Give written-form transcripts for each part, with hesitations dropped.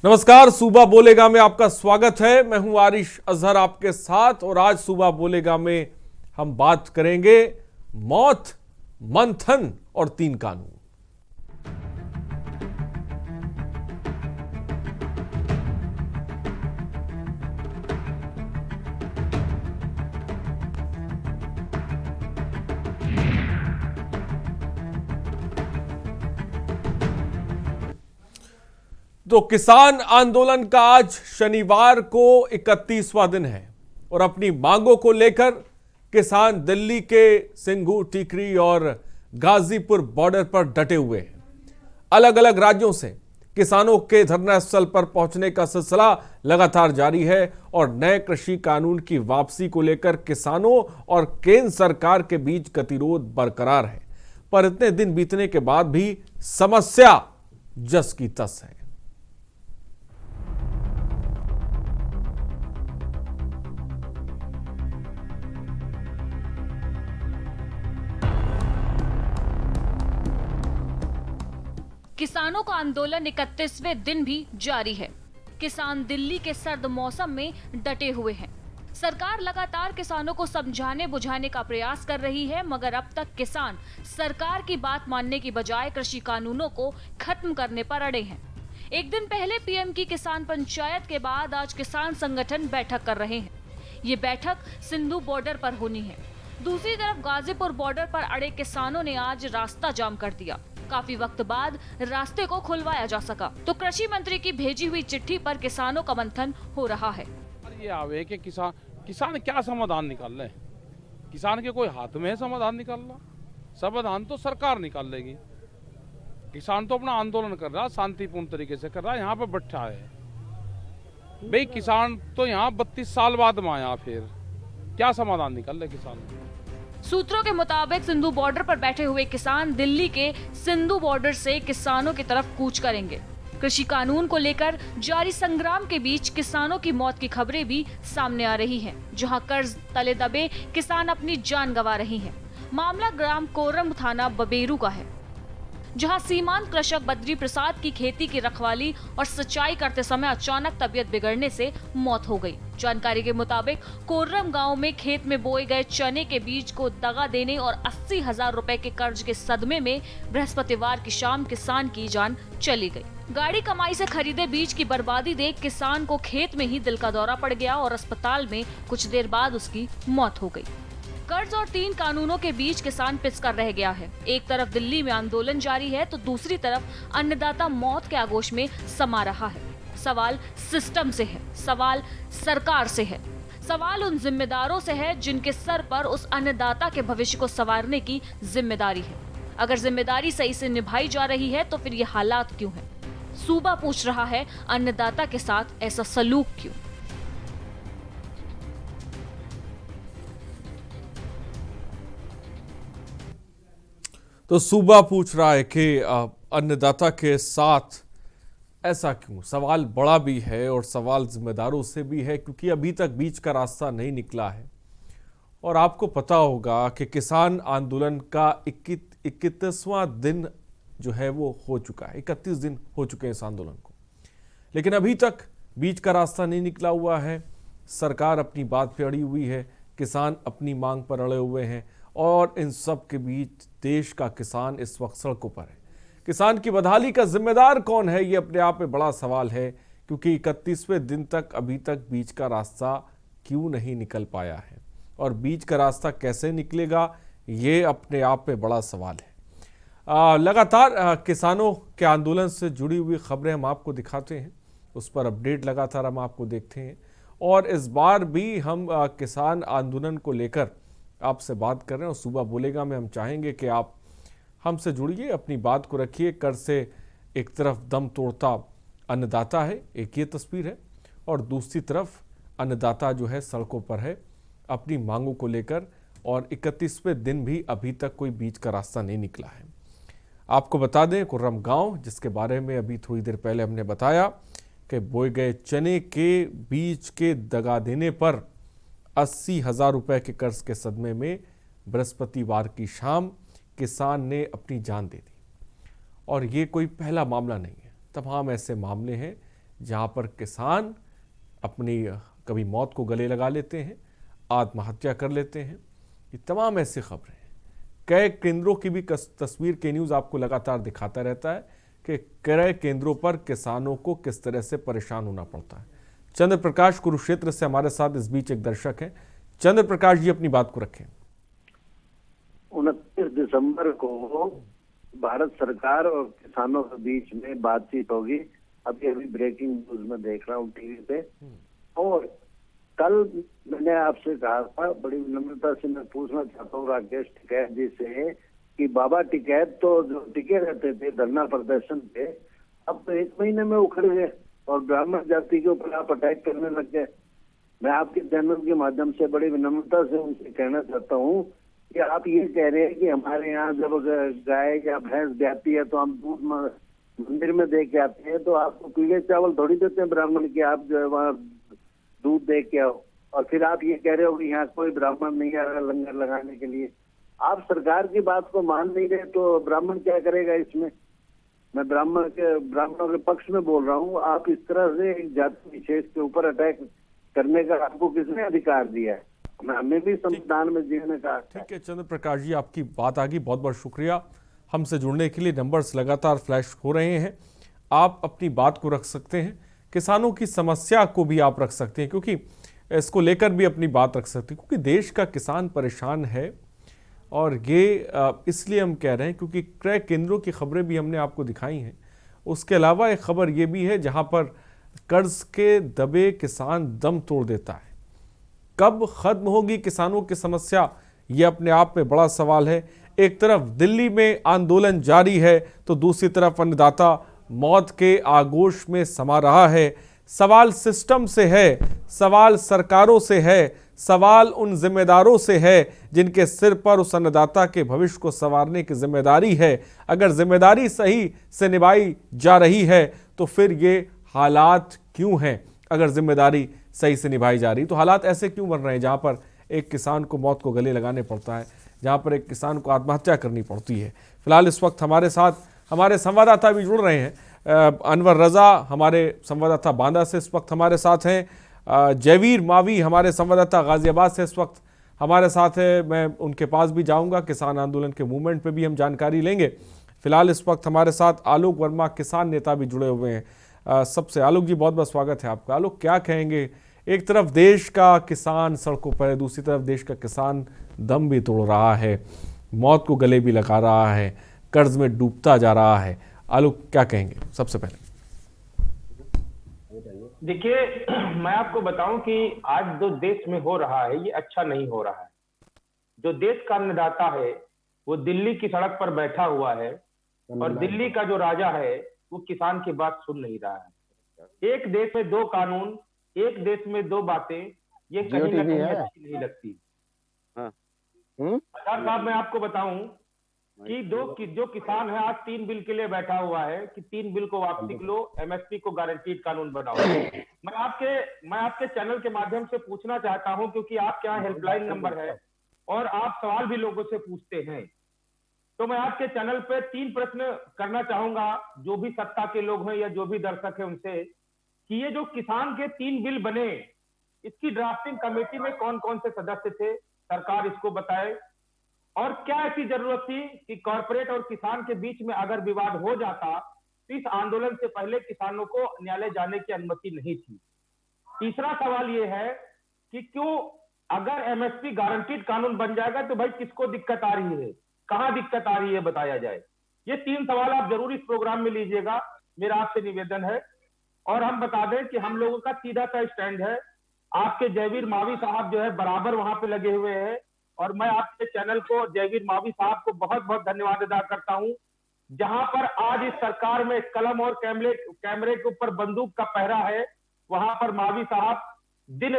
नमस्कार, सूबा बोलेगा में आपका स्वागत है। मैं हूं आरिश अजहर आपके साथ और आज सूबा बोलेगा में हम बात करेंगे मौत, मंथन और 3 कानून। तो किसान आंदोलन का आज शनिवार को 31वां दिन है और अपनी मांगों को लेकर किसान दिल्ली के सिंघू, टीकरी और गाजीपुर बॉर्डर पर डटे हुए हैं। अलग अलग राज्यों से किसानों के धरना स्थल पर पहुंचने का सिलसिला लगातार जारी है और नए कृषि कानून की वापसी को लेकर किसानों और केंद्र सरकार के बीच गतिरोध बरकरार है। पर इतने दिन बीतने के बाद भी समस्या जस की तस है। किसानों का आंदोलन 31वें दिन भी जारी है। किसान दिल्ली के सर्द मौसम में डटे हुए हैं। सरकार लगातार किसानों को समझाने बुझाने का प्रयास कर रही है, मगर अब तक किसान सरकार की बात मानने की बजाय कृषि कानूनों को खत्म करने पर अड़े हैं। एक दिन पहले पीएम की किसान पंचायत के बाद आज किसान संगठन बैठक कर रहे हैं। ये बैठक सिंधु बॉर्डर पर होनी है। दूसरी तरफ गाजीपुर बॉर्डर पर अड़े किसानों ने आज रास्ता जाम कर दिया। काफी वक्त बाद रास्ते को खुलवाया जा सका तो कृषि मंत्री की भेजी हुई चिट्ठी पर किसानों का मंथन हो रहा है। ये आवे कि किसान क्या समाधान निकाल रहे? किसान के कोई हाथ में है समाधान निकालना? समाधान तो सरकार निकाल लेगी। किसान तो अपना आंदोलन कर रहा, शांतिपूर्ण तरीके से कर रहा, यहाँ पे बैठा है। भाई किसान तो यहाँ 32 साल बाद में आया, फिर क्या समाधान निकाल रहे किसान? सूत्रों के मुताबिक सिंधु बॉर्डर पर बैठे हुए किसान दिल्ली के सिंधु बॉर्डर से किसानों की तरफ कूच करेंगे। कृषि कानून को लेकर जारी संग्राम के बीच किसानों की मौत की खबरें भी सामने आ रही हैं, जहां कर्ज तले दबे किसान अपनी जान गंवा रही हैं। मामला ग्राम कोरम थाना बबेरू का है, जहां सीमांत कृषक बद्री प्रसाद की खेती की रखवाली और सिंचाई करते समय अचानक तबीयत बिगड़ने से मौत हो गई। जानकारी के मुताबिक कोर्रम गांव में खेत में बोए गए चने के बीज को दगा देने और 80,000 रुपए के कर्ज के सदमे में बृहस्पतिवार की शाम किसान की जान चली गई। गाड़ी कमाई से खरीदे बीज की बर्बादी देख किसान को खेत में ही दिल का दौरा पड़ गया और अस्पताल में कुछ देर बाद उसकी मौत हो गई। कर्ज और 3 कानूनों के बीच किसान पिसकर रह गया है। एक तरफ दिल्ली में आंदोलन जारी है तो दूसरी तरफ अन्नदाता मौत के आगोश में समा रहा है। सवाल सिस्टम से है, सवाल सरकार से है, सवाल उन जिम्मेदारों से है जिनके सर पर उस अन्नदाता के भविष्य को संवारने की जिम्मेदारी है। अगर जिम्मेदारी सही से निभाई जा रही है तो फिर ये हालात क्यों हैं? सूबा पूछ रहा है, अन्नदाता के साथ ऐसा सलूक क्यों? तो सूबा पूछ रहा है कि अन्नदाता के साथ ऐसा क्यों। सवाल बड़ा भी है और सवाल जिम्मेदारों से भी है, क्योंकि अभी तक बीच का रास्ता नहीं निकला है। और आपको पता होगा कि किसान आंदोलन का 31वां दिन जो है वो हो चुका है। 31 दिन हो चुके हैं इस आंदोलन को, लेकिन अभी तक बीच का रास्ता नहीं निकला हुआ है। सरकार अपनी बात पे अड़ी हुई है, किसान अपनी मांग पर अड़े हुए हैं और इन सब के बीच देश का किसान इस वक्त सड़कों पर है। किसान की बदहाली का जिम्मेदार कौन है, ये अपने आप में बड़ा सवाल है, क्योंकि 31वें दिन तक अभी तक बीच का रास्ता क्यों नहीं निकल पाया है और बीच का रास्ता कैसे निकलेगा, ये अपने आप में बड़ा सवाल है। लगातार किसानों के आंदोलन से जुड़ी हुई खबरें हम आपको दिखाते हैं, उस पर अपडेट लगातार हम आपको देखते हैं और इस बार भी हम किसान आंदोलन को लेकर आपसे बात कर रहे हैं। और सूबा बोलेगा में हम चाहेंगे कि आप हमसे जुड़िए, अपनी बात को रखिए। कर से एक तरफ दम तोड़ता अन्नदाता है, एक ये तस्वीर है, और दूसरी तरफ अन्नदाता जो है सड़कों पर है अपनी मांगों को लेकर, और 31वें दिन भी अभी तक कोई बीच का रास्ता नहीं निकला है। आपको बता दें, कोर्रम गांव, जिसके बारे में अभी थोड़ी देर पहले हमने बताया कि बोए गए चने के बीज के दगा देने पर 80,000 रुपए के कर्ज के सदमे में बृहस्पतिवार की शाम किसान ने अपनी जान दे दी। और ये कोई पहला मामला नहीं है, तमाम ऐसे मामले हैं जहां पर किसान अपनी कभी मौत को गले लगा लेते हैं, आत्महत्या कर लेते हैं। ये तमाम ऐसी खबरें हैं। क्रय केंद्रों की भी तस्वीर के न्यूज़ आपको लगातार दिखाता रहता है कि क्रय केंद्रों पर किसानों को किस तरह से परेशान होना पड़ता है। चंद्र प्रकाश कुरुक्षेत्र से हमारे साथ इस बीच एक दर्शक हैं। चंद्र प्रकाश जी, अपनी बात को रखें। 29 दिसंबर को भारत सरकार और किसानों के बीच में बातचीत होगी। अभी अभी ब्रेकिंग न्यूज में देख रहा हूँ टीवी पे। और कल मैंने आपसे कहा था, बड़ी विनम्रता से मैं पूछना चाहता हूँ राकेश टिकैत जी से कि बाबा टिकैत तो जो टिके रहते थे धरना प्रदर्शन पे, अब तो 1 महीने में उखड़ गए और ब्राह्मण जाति के ऊपर आप अटैक करने लग गए। मैं आपके चैनल के माध्यम से बड़ी विनम्रता से उनसे कहना चाहता हूँ कि आप ये कह रहे हैं कि हमारे यहाँ जब गाय या भैंस ब्याती है तो हम दूध मंदिर में दे के आते हैं, तो आपको पीले चावल थोड़ी देते हैं ब्राह्मण के, आप जो है वहाँ दूध दे के आओ। और फिर आप ये कह रहे हो कि यहाँ कोई ब्राह्मण नहीं आ रहा लंगर लगाने के लिए। आप सरकार की बात को मान नहीं रहे तो ब्राह्मण क्या करेगा इसमें? मैं ब्राह्मणों के पक्ष में बोल रहा हूँ। आप इस तरह से एक जाति विशेष के ऊपर अटैक करने का आपको किसने अधिकार दिया है? हमें भी संविधान में जीने का। ठीक है चंद्र प्रकाश जी, आपकी बात आ गई। बहुत बहुत शुक्रिया हमसे जुड़ने के लिए। नंबर्स लगातार फ्लैश हो रहे हैं, आप अपनी बात को रख सकते हैं, किसानों की समस्या को भी आप रख सकते हैं, क्योंकि इसको लेकर भी अपनी बात रख सकते हैं, क्योंकि देश का किसान परेशान है। और ये इसलिए हम कह रहे हैं क्योंकि क्रय केंद्रों की खबरें भी हमने आपको दिखाई हैं। उसके अलावा एक खबर ये भी है जहां पर कर्ज के दबे किसान दम तोड़ देता है। कब खत्म होगी किसानों की समस्या, ये अपने आप में बड़ा सवाल है। एक तरफ दिल्ली में आंदोलन जारी है तो दूसरी तरफ अन्नदाता मौत के आगोश में समा रहा है। सवाल सिस्टम से है, सवाल सरकारों से है, सवाल उन जिम्मेदारों से है जिनके सिर पर उस अन्नदाता के भविष्य को संवारने की जिम्मेदारी है। अगर जिम्मेदारी सही से निभाई जा रही है तो फिर ये हालात क्यों हैं? अगर जिम्मेदारी सही से निभाई जा रही तो हालात ऐसे क्यों बन रहे हैं जहां पर एक किसान को मौत को गले लगाने पड़ता है, जहां पर एक किसान को आत्महत्या करनी पड़ती है? फिलहाल इस वक्त हमारे साथ हमारे संवाददाता भी जुड़ रहे हैं। अनवर रजा हमारे संवाददाता बांदा से इस वक्त हमारे साथ हैं। जयवीर मावी हमारे संवाददाता गाजियाबाद से इस वक्त हमारे साथ है। मैं उनके पास भी जाऊंगा, किसान आंदोलन के मूवमेंट पे भी हम जानकारी लेंगे। फिलहाल इस वक्त हमारे साथ आलोक वर्मा किसान नेता भी जुड़े हुए हैं। सबसे आलोक जी, बहुत बहुत स्वागत है आपका। आलोक, क्या कहेंगे? एक तरफ देश का किसान सड़कों पर है, दूसरी तरफ देश का किसान दम भी तोड़ रहा है, मौत को गले भी लगा रहा है, कर्ज में डूबता जा रहा है। आलोक, क्या कहेंगे सबसे पहले? देखिए, मैं आपको बताऊं कि आज जो देश में हो रहा है ये अच्छा नहीं हो रहा है। जो देश का अन्नदाता है वो दिल्ली की सड़क पर बैठा हुआ है और दिल्ली का जो राजा है वो किसान की बात सुन नहीं रहा है। एक देश में दो कानून, एक देश में दो बातें, ये कहीं ना कहीं अच्छी नहीं लगती। सरदार साहब, मैं आपको बताऊं कि जो किसान है आज 3 बिल के लिए बैठा हुआ है कि 3 बिल को वापसी लो, एमएसपी को गारंटीड कानून बनाओ। मैं आपके चैनल के माध्यम से पूछना चाहता हूं, क्योंकि आपके यहाँ हेल्पलाइन नंबर है और आप सवाल भी लोगों से पूछते हैं, तो मैं आपके चैनल पे 3 प्रश्न करना चाहूंगा, जो भी सत्ता के लोग हैं या जो भी दर्शक है उनसे, कि ये जो किसान के 3 बिल बने, इसकी ड्राफ्टिंग कमेटी में कौन कौन से सदस्य थे, सरकार इसको बताए। और क्या ऐसी जरूरत थी कि कॉर्पोरेट और किसान के बीच में अगर विवाद हो जाता तो इस आंदोलन से पहले किसानों को न्यायालय जाने की अनुमति नहीं थी। तीसरा सवाल यह है कि क्यों अगर एमएसपी गारंटीड कानून बन जाएगा तो भाई किसको दिक्कत आ रही है, कहां दिक्कत आ रही है, बताया जाए। ये 3 सवाल आप जरूर इस प्रोग्राम में लीजिएगा, मेरा आपसे निवेदन है। और हम बता दें कि हम लोगों का सीधा सा स्टैंड है। आपके जयवीर मावी साहब जो है बराबर वहां पे लगे हुए हैं, और मैं आपके चैनल को, जयवीर मावी साहब को बहुत बहुत धन्यवाद अदा करता हूं। जहां पर आज इस सरकार में कलम और कैमरे के ऊपर बंदूक का पहरा है, वहां पर मावी साहब दिन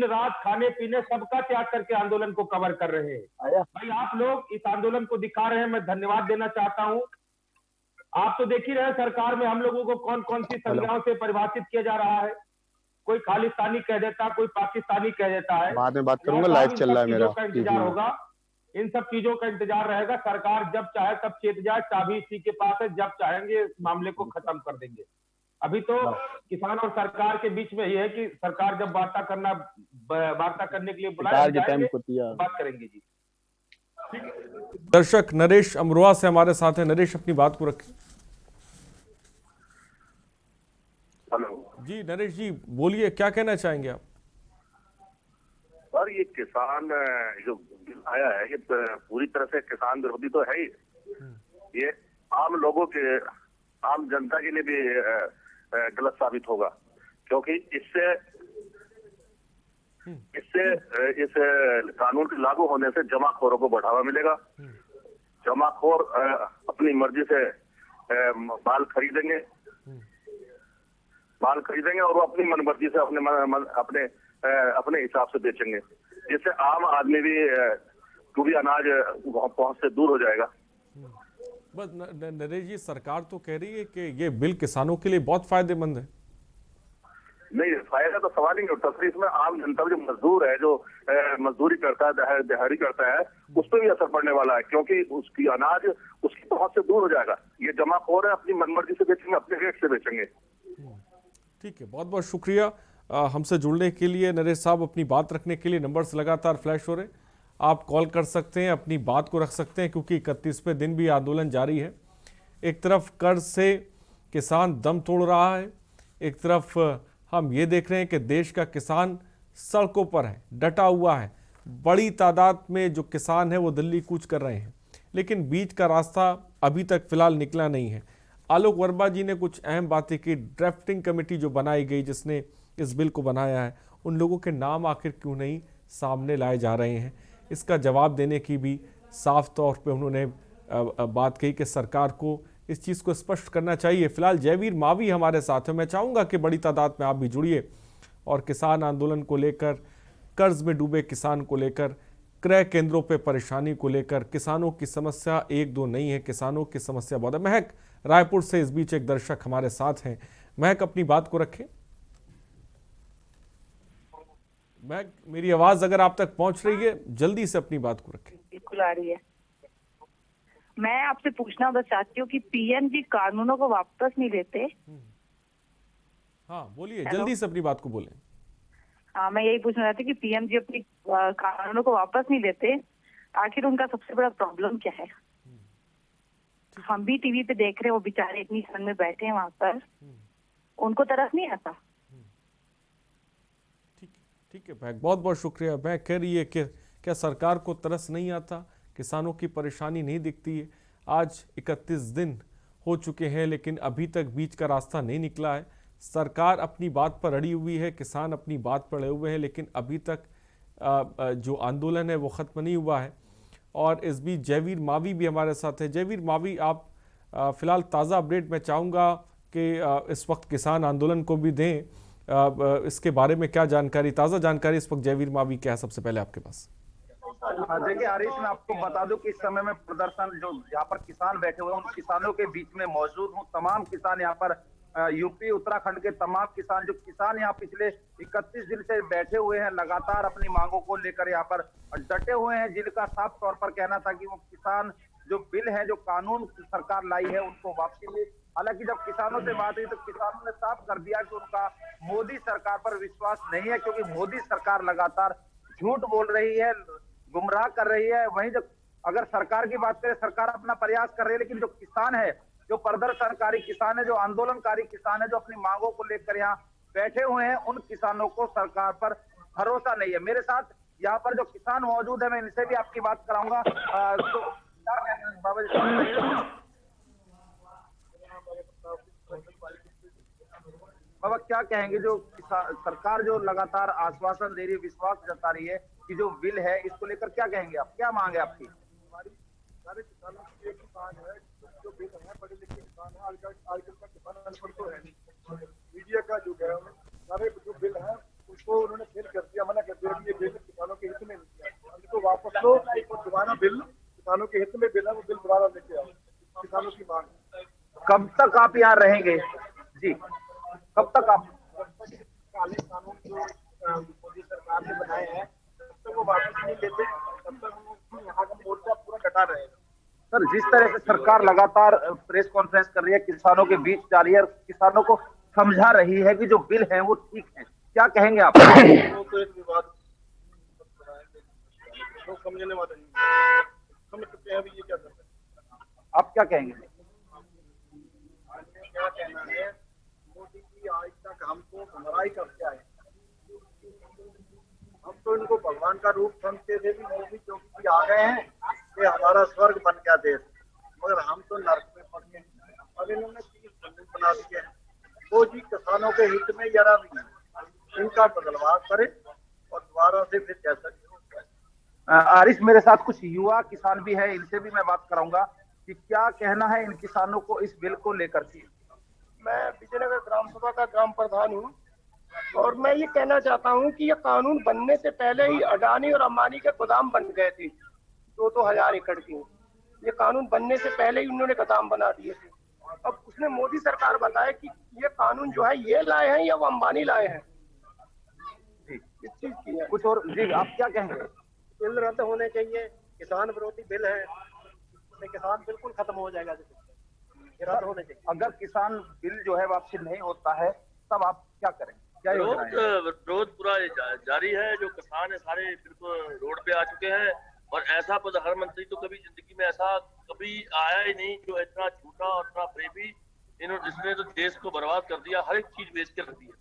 रात खाने पीने सबका त्याग करके आंदोलन को कवर कर रहे हैं। भाई आप लोग इस आंदोलन को दिखा रहे हैं, मैं धन्यवाद देना चाहता हूं। आप तो देख ही रहे हैं सरकार में हम लोगों को कौन कौन सी संज्ञाओं से परिभाषित किया जा रहा है। कोई खालिस्तानी कह देता, कोई पाकिस्तानी कह देता है। बाद में बात करूंगा, लाइव चल रहा है मेरा। इंतजार होगा, इन सब चीजों का इंतजार रहेगा। सरकार जब चाहे तब चेत जाए, चाबी इसी के पास है, जब चाहेंगे इस मामले को खत्म कर देंगे। अभी तो किसान और सरकार के बीच में ये है कि सरकार जब वार्ता करने के लिए बुलाए जाएंगे, बात करेंगे जी। दर्शक नरेश अमरोहा से हमारे साथ हैं। नरेश, अपनी बात को रखें। हेलो जी नरेश जी, बोलिए, क्या कहना चाहेंगे आप? सर, ये किसान जो बिल आया है, ये पूरी तरह से किसान विरोधी तो है ही। ये आम लोगों के, आम जनता के लिए भी गलत साबित होगा, क्योंकि इससे इस कानून के लागू होने से जमाखोरों को बढ़ावा मिलेगा। जमाखोर अपनी मर्जी से माल खरीदेंगे और वो अपनी मनमर्जी से अपने हिसाब से बेचेंगे, जिससे आम आदमी भी अनाज पहुंच से दूर हो जाएगा। बस नरेश जी, सरकार तो कह रही है कि ये बिल किसानों के लिए बहुत फायदेमंद है। नहीं, फायदा तो सवाल ही नहीं उठता। इसमें आम जनता जो मजदूर है, जो मजदूरी करता है, दिहाड़ी करता है, उस पर भी असर पड़ने वाला है, क्योंकि उसकी अनाज उसकी पहुंच से दूर हो जाएगा। ये जमाखोर है, अपनी मनमर्जी से बेचेंगे, अपने रेट से बेचेंगे। ठीक है, बहुत बहुत शुक्रिया हमसे जुड़ने के लिए नरेश साहब। अपनी बात रखने के लिए नंबर्स लगातार फ्लैश हो रहे, आप कॉल कर सकते हैं, अपनी बात को रख सकते हैं, क्योंकि 31वें दिन भी आंदोलन जारी है। एक तरफ कर्ज से किसान दम तोड़ रहा है, एक तरफ हम ये देख रहे हैं कि देश का किसान सड़कों पर है, डटा हुआ है। बड़ी तादाद में जो किसान है वो दिल्ली कूच कर रहे हैं, लेकिन बीच का रास्ता अभी तक फिलहाल निकला नहीं है। आलोक वर्मा जी ने कुछ अहम बातें की। ड्राफ्टिंग कमेटी जो बनाई गई, जिसने इस बिल को बनाया है, उन लोगों के नाम आखिर क्यों नहीं सामने लाए जा रहे हैं, इसका जवाब देने की भी साफ तौर पे उन्होंने बात कही कि सरकार को इस चीज़ को स्पष्ट करना चाहिए। फिलहाल जयवीर मावी हमारे साथ है। मैं चाहूँगा कि बड़ी तादाद में आप भी जुड़िए और किसान आंदोलन को लेकर, कर्ज में डूबे किसान को लेकर, क्रय केंद्रों पे परेशानी को लेकर, किसानों की समस्या एक दो नहीं है, किसानों की समस्या बहुत है। महक रायपुर से इस बीच एक दर्शक हमारे साथ हैं। महक, अपनी बात को रखें। महक, मेरी आवाज अगर आप तक पहुंच रही है, जल्दी से अपनी बात को रखें। बिल्कुल आ रही है। मैं आपसे पूछना बस चाहती हूँ कि पीएम जी कानूनों को वापस नहीं लेते। हाँ बोलिए, जल्दी से अपनी बात को बोलें। हाँ, मैं यही पूछना चाहती हूँ कि पीएम जी अपनी कानूनों को वापस नहीं लेते, आखिर उनका सबसे बड़ा प्रॉब्लम क्या है? हम भी टीवी पे देख रहे हैं, वो बेचारे इतनी ठंड में बैठे हैं वहां पर, उनको तरस नहीं आता। ठीक है महक, बहुत बहुत शुक्रिया। मैं कह रही है कि क्या सरकार को तरस नहीं आता, किसानों की परेशानी नहीं दिखती है? आज 31 दिन हो चुके हैं, लेकिन अभी तक बीच का रास्ता नहीं निकला है। सरकार अपनी बात पर अड़ी हुई है, किसान अपनी बात पर अड़े हुए हैं, लेकिन अभी तक जो आंदोलन है वो ख़त्म नहीं हुआ है। और इस बीच जयवीर मावी भी हमारे साथ है। जयवीर मावी, आप फिलहाल ताज़ा अपडेट मैं चाहूँगा कि इस वक्त किसान आंदोलन को भी दें, इसके बारे में क्या जानकारी, ताज़ा जानकारी इस वक्त जयवीर मावी क्या है सबसे पहले आपके पास? देखिए आरिफ, मैं आपको बता दूं कि इस समय में प्रदर्शन जो यहाँ पर किसान बैठे हुए हैं, उन किसानों के बीच में मौजूद हूँ। तमाम किसान यहाँ पर यूपी उत्तराखंड के तमाम किसान यहाँ पिछले 31 दिन से बैठे हुए हैं, लगातार अपनी मांगों को लेकर यहाँ पर डटे हुए हैं, जिनका साफ तौर पर कहना था कि वो किसान जो बिल है, जो कानून सरकार लाई है, उनको वापसी में। हालांकि जब किसानों से बात हुई तो किसानों ने साफ कर दिया कि उनका मोदी सरकार पर विश्वास नहीं है, क्योंकि मोदी सरकार लगातार झूठ बोल रही है, गुमराह कर रही है। वहीं जब अगर सरकार की बात करें, सरकार अपना प्रयास कर रही है, लेकिन जो किसान है, जो प्रदर्शनकारी किसान है, जो आंदोलनकारी किसान है, जो अपनी मांगों को लेकर यहाँ बैठे हुए हैं, उन किसानों को सरकार पर भरोसा नहीं है। मेरे साथ यहाँ पर जो किसान मौजूद है, मैं इनसे भी आपकी बात कराऊंगा। तो बाबा जी, बाबा क्या कहेंगे, जो सरकार जो लगातार आश्वासन दे रही है, विश्वास जता रही है कि जो बिल है, इसको लेकर क्या कहेंगे आप, क्या मांग है आपकी? हमारी सारे किसानों की एक मांग है, जो बिल है, पढ़े लिखे किसान है, आजकल का किसान अनपढ़ तो है नहीं, मीडिया का युग है, सारे जो बिल है उसको उन्होंने फेल कर दिया, मना कर दिया कि ये बिल किसानों के हित में नहीं है, तो वापस लो और दोबारा बिल किसानों के हित में बिल है, वो बिल दोबारा लेके आओ, किसानों की मांग। कब तक आप यहाँ रहेंगे जी? कब तक आप काले कानून जो मोदी सरकार ने बनाए हैं, तब तक वो वापस नहीं लेते, तब तक हम यहाँ का मोर्चा पूरा डटा रहेगा। सर, जिस तरह से सरकार लगातार प्रेस कॉन्फ्रेंस कर रही है, किसानों के बीच जा रही है, किसानों को समझा रही है कि जो बिल है वो ठीक है। क्या कहेंगे आप? वो तो एक विवाद तो समझने वाले नहीं समझ चुके हैं। अभी ये क्या कर रहे हैं? आप क्या कहेंगे? क्या कहना है, मोदी जी आज तक हमको गुमराही करके आए। हम तो इनको भगवान का रूप समझते थे कि मोदी जोगी जी आ गए हैं, ये हमारा स्वर्ग बन गया देश, मगर हम तो नर्क में पड़ गए। अब इन्होंने 30 कानून बना दिए हैं, वो जी किसानों के हित में जरा भी नहीं। इनका बदलाव करे और दोबारा से फिर जैसा आरिश, मेरे साथ कुछ युवा किसान भी है, इनसे भी मैं बात कराऊंगा कि क्या कहना है इन किसानों को इस बिल को लेकर के। मैं विजयनगर ग्राम सभा का ग्राम प्रधान हूँ और मैं ये कहना चाहता हूँ कि ये कानून बनने से पहले ही अडानी और अंबानी के गोदाम बन गए थे 2-2 हजार एकड़ के। ये कानून बनने से पहले ही उन्होंने गोदाम बना दिए थे। अब उसने मोदी सरकार बताया कि ये कानून जो है ये लाए हैं या वो अंबानी लाए हैं, इस चीज की है। कुछ और जी, आप क्या कहेंगे? बिल रद्द होने चाहिए, किसान विरोधी बिल है, इसमें किसान बिल्कुल खत्म हो जाएगा। रद्द होने चाहिए। अगर किसान बिल जो है वापसी नहीं होता है तब आप क्या करेंगे? क्या योजना है? विरोध पूरा जारी है। जो किसान है सारे बिल्कुल रोड पे आ चुके हैं और ऐसा प्रधानमंत्री तो कभी जिंदगी में ऐसा कभी आया ही नहीं जो इतना झूठा और इतना फरेबी इसने तो देश को बर्बाद कर दिया, हर एक चीज बेच के रख दी है।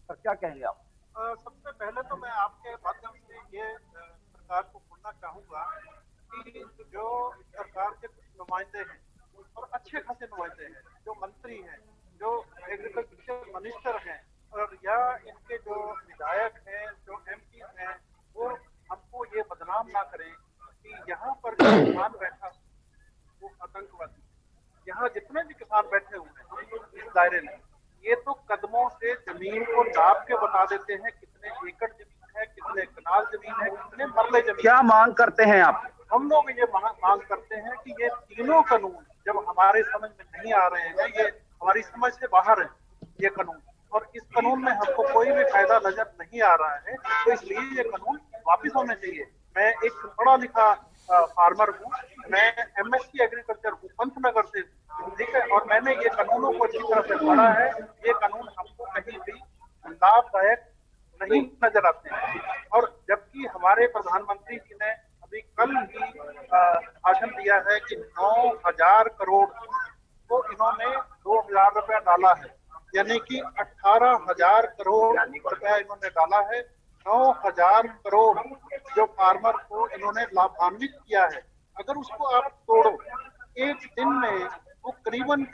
तो क्या कहेंगे आप? सबसे पहले तो मैं आपके माध्यम से ये सरकार को बोलना चाहूंगा कि जो सरकार के कुछ नुमाइंदे हैं और अच्छे खासे नुमाइंदे हैं, जो मंत्री हैं, जो एग्रीकल्चर मिनिस्टर हैं और या इनके जो विधायक हैं, जो एमपी हैं, वो हमको ये बदनाम ना करें कि यहाँ पर जो किसान बैठा वो आतंकवादी। यहाँ जितने भी किसान बैठे हुए हैं इस दायरे में, ये तो कदमों से जमीन को नाप के बता देते हैं कितने एकड़ जमीन है, कितने कनाल जमीन है, कितने मरले जमीन। क्या मांग करते हैं आप? हम लोग ये मांग करते हैं कि ये तीनों कानून जब हमारे समझ में नहीं आ रहे हैं, ये हमारी समझ से बाहर है ये कानून, और इस कानून में हमको कोई भी फायदा नजर नहीं आ रहा है, तो इसलिए ये कानून वापिस होने चाहिए। मैं एक पढ़ा लिखा फार्मर हूँ, मैं एमएससी एग्रीकल्चर हूँ पंतनगर से, ठीक है, और मैंने ये कानूनों को अच्छी तरह से पढ़ा है। ये कानून हमको कहीं भी लाभदायक नहीं नजर आते हैं। और जबकि हमारे प्रधानमंत्री जी ने अभी कल ही भाषण दिया है कि 9,000 करोड़ को इन्होंने 2,000 रुपया डाला है, यानी कि 18,000 करोड़ रुपया इन्होंने डाला है। 9,000 करोड़ जो फार्मर को इन्होंने लाभान्वित किया है, अगर उसको आप तोड़ो एक दिन में वो करीबन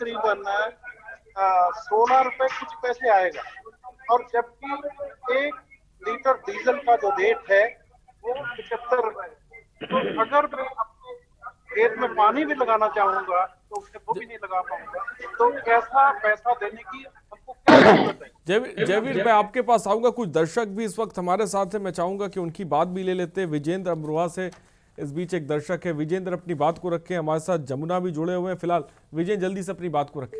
16 रुपए कुछ पैसे आएगा। और जबकि 1 लीटर डीजल का जो रेट है वो 75 रुपए। तो अगर मैं अपने खेत में पानी भी लगाना चाहूंगा तो उससे वो भी नहीं लगा पाऊंगा, तो ऐसा पैसा देने की हमको क्या जरूरत है? जयवीर, मैं आपके पास आऊंगा। कुछ दर्शक भी इस वक्त हमारे साथ हैं, मैं चाहूंगा कि उनकी बात भी ले लेते हैं। विजेंद्र अमरोहा से इस बीच एक दर्शक है। विजेंद्र, अपनी बात को रखें। हमारे साथ जमुना भी जुड़े हुए हैं। फिलहाल विजेंद्र जल्दी से अपनी बात को रखें।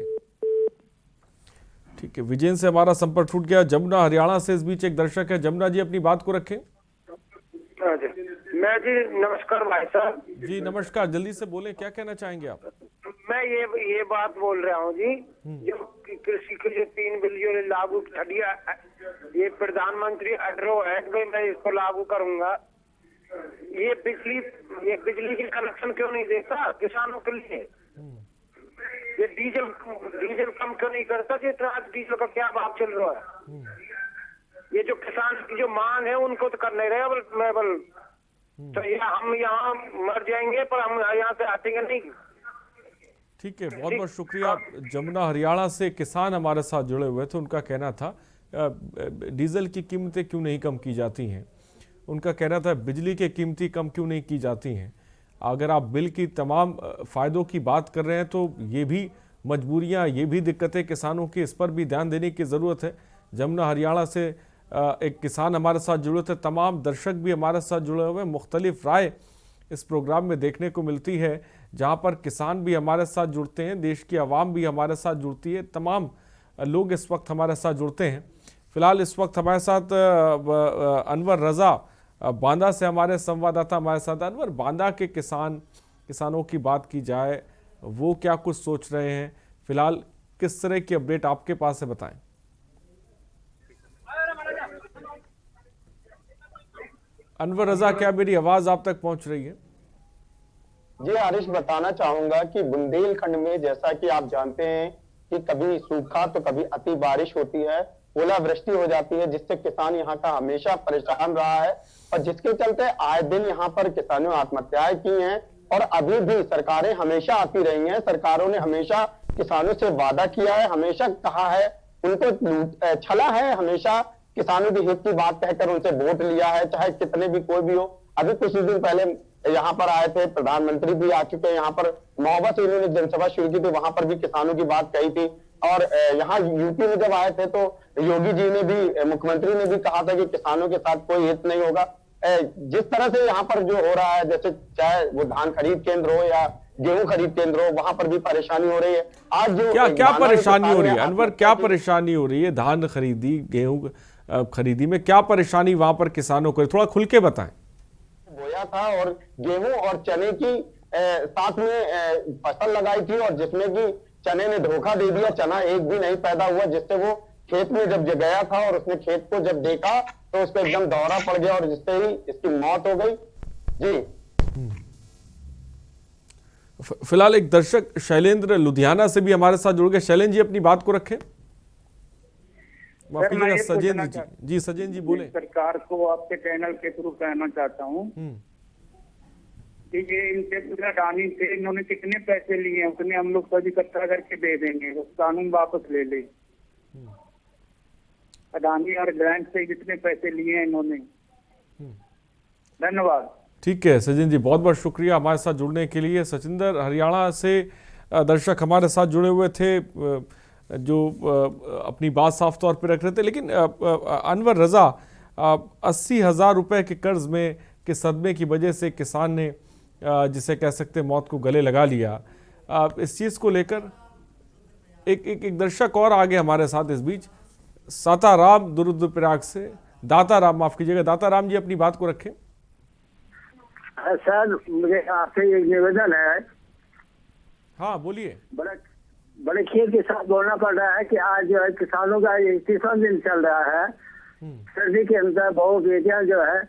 ठीक है, विजेंद्र से हमारा संपर्क टूट गया। जमुना हरियाणा से इस बीच एक दर्शक है। जमुना जी, अपनी बात को रखें। मैं जी नमस्कार भाई साहब। जी नमस्कार, जल्दी से बोलें, क्या कहना चाहेंगे आप? मैं ये बात बोल रहा हूँ जी, जो कृषि के जो 3 बिल जो लागू कर दिया, ये प्रधानमंत्री अड्रो एक्ट में मैं इसको लागू करूंगा। ये बिजली के कनेक्शन क्यों नहीं देता किसानों के लिए? ये डीजल कम क्यों नहीं करता? कि डीजल का क्या भाव चल रहा है? ये जो किसान की जो मांग है उनको तो कर नहीं रहे, तो हम यहाँ मर जाएंगे पर हम यहाँ से हटेंगे नहीं। ठीक है, बहुत बहुत शुक्रिया। जमुना हरियाणा से किसान हमारे साथ जुड़े हुए थे। उनका कहना था डीजल की कीमतें क्यों नहीं कम की जाती हैं। उनका कहना था बिजली की कीमतें कम क्यों नहीं की जाती हैं। अगर आप बिल की तमाम फ़ायदों की बात कर रहे हैं तो ये भी मजबूरियां, ये भी दिक्कतें किसानों की, इस पर भी ध्यान देने की ज़रूरत है। जमुना हरियाणा से एक किसान हमारे साथ जुड़े थे। तमाम दर्शक भी हमारे साथ जुड़े हुए हैं। मुख्तलिफ राय इस प्रोग्राम में देखने को मिलती है, जहां पर किसान भी हमारे साथ जुड़ते हैं, देश की आवाम भी हमारे साथ जुड़ती है, तमाम लोग इस वक्त हमारे साथ जुड़ते हैं। फिलहाल इस वक्त हमारे साथ अनवर रज़ा बांदा से हमारे संवाददाता हमारे साथ। अनवर, बांदा के किसानों की बात की जाए, वो क्या कुछ सोच रहे हैं फिलहाल, किस तरह की अपडेट आपके पास है, बताएं। अनवर रजा, क्या मेरी आवाज आप तक पहुंच रही है? जी आरिश, बताना चाहूंगा कि बुंदेलखंड में जैसा कि आप जानते हैं कि कभी सूखा तो कभी अति बारिश होती है, ओलावृष्टि हो जाती है, जिससे किसान यहाँ का हमेशा परेशान रहा है और जिसके चलते आए दिन यहाँ पर किसानों ने आत्महत्याएं की हैं। और अभी भी सरकारें हमेशा आती रही हैं, सरकारों ने हमेशा किसानों से वादा किया है, हमेशा कहा है, उनको छला है, हमेशा किसानों के हित की बात कहकर उनसे वोट लिया है, चाहे कितने भी कोई भी हो। अभी कुछ दिन पहले यहाँ पर आए थे, प्रधानमंत्री भी आ चुके हैं यहाँ पर, महोबा से इन्होंने जनसभा शुरू की थी, वहां पर भी किसानों की बात कही थी। और यहाँ यूपी में जब आए थे तो योगी जी ने भी, मुख्यमंत्री ने भी कहा था कि किसानों के साथ कोई हित नहीं होगा। जिस तरह से यहाँ पर जो हो रहा है, जैसे चाहे वो धान खरीद केंद्र हो या गेहूं खरीद केंद्र हो, वहां पर भी परेशानी हो रही है। आज जो क्या परेशानी हो रही है अनवर, क्या परेशानी हो रही है? धान खरीदी, गेहूं खरीदी में क्या परेशानी वहां पर किसानों को, थोड़ा खुल के बताएं। बोया था और गेहूं और चने की साथ में फसल लगाई थी, और जिसमें कि चने ने धोखा दे दिया, चना एक भी नहीं पैदा हुआ, जिससे वो खेत में जब गया था और उसने खेत को जब देखा तो उस पर एकदम दौरा पड़ गया और जिससे ही इसकी मौत हो गई। जी फिलहाल एक दर्शक शैलेंद्र लुधियाना से भी हमारे साथ जुड़ गए। शैलेंद्र जी अपनी बात को रखें। माफ कीजिएगा, सजेंद्र जी। जी सजेंद्र जी बोले। सरकार को आपके चैनल के थ्रू कहना चाहता हूँ कि ये इनसे अडानी से इन्होंने कितने पैसे लिए हैं उतने हम लोग सब इकट्ठा करके दे देंगे, उस कानून वापस ले ले। अडानी और ग्रांट से जितने पैसे लिए हैं इन्होंने। धन्यवाद। ठीक है सचिन जी, बहुत बहुत शुक्रिया हमारे साथ जुड़ने के लिए। सचिंदर हरियाणा से दर्शक हमारे साथ जुड़े हुए थे जो अपनी बात साफ तौर पर रख रहे थे। लेकिन अनवर रजा, 80,000 रुपए के कर्ज में के सदमे की वजह से किसान ने जिसे कह सकते मौत को गले लगा लिया। इस चीज़ को लेकर एक दर्शक और आगे हमारे साथ इस बीच, साताराम रुद्रप्रयाग से दाताराम, माफ कीजिएगा दाताराम जी अपनी बात को रखें। सर मुझे आपसे एक निवेदन है। हाँ बोलिए। बड़े खेद के साथ बोलना पड़ रहा है कि आज जो है किसानों का ये 30वां दिन चल रहा है। सर्दी के अंदर बहुत बेटियां जो है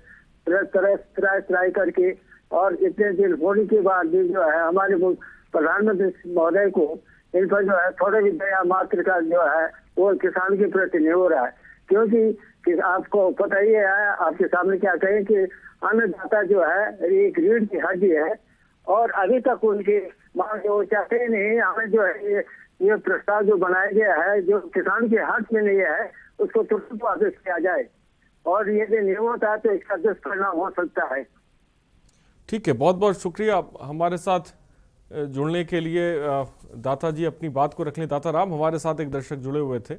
ट्राई करके और इतने दिन होने के बाद भी जो है हमारे प्रधानमंत्री महोदय को इन पर जो है थोड़े भी दया मात्र का जो है वो किसान के प्रति नहीं हो रहा है। क्योंकि आपको पता ही है, आपके सामने क्या कहें कि अन्नदाता जो है एक रीढ़ की हड्डी है और अभी तक उनकी मांग वो चाहते ही नहीं। हमें जो है ये प्रस्ताव जो बनाया गया है जो किसान के हाथ में नहीं है उसको तुरंत वापस किया जाए, और यदि नहीं होता है तो इसका दुष्परिणाम हो सकता है। ठीक है, बहुत बहुत शुक्रिया हमारे साथ जुड़ने के लिए। दाता जी अपनी बात को रख लें। दाता राम, हमारे साथ एक दर्शक जुड़े हुए थे।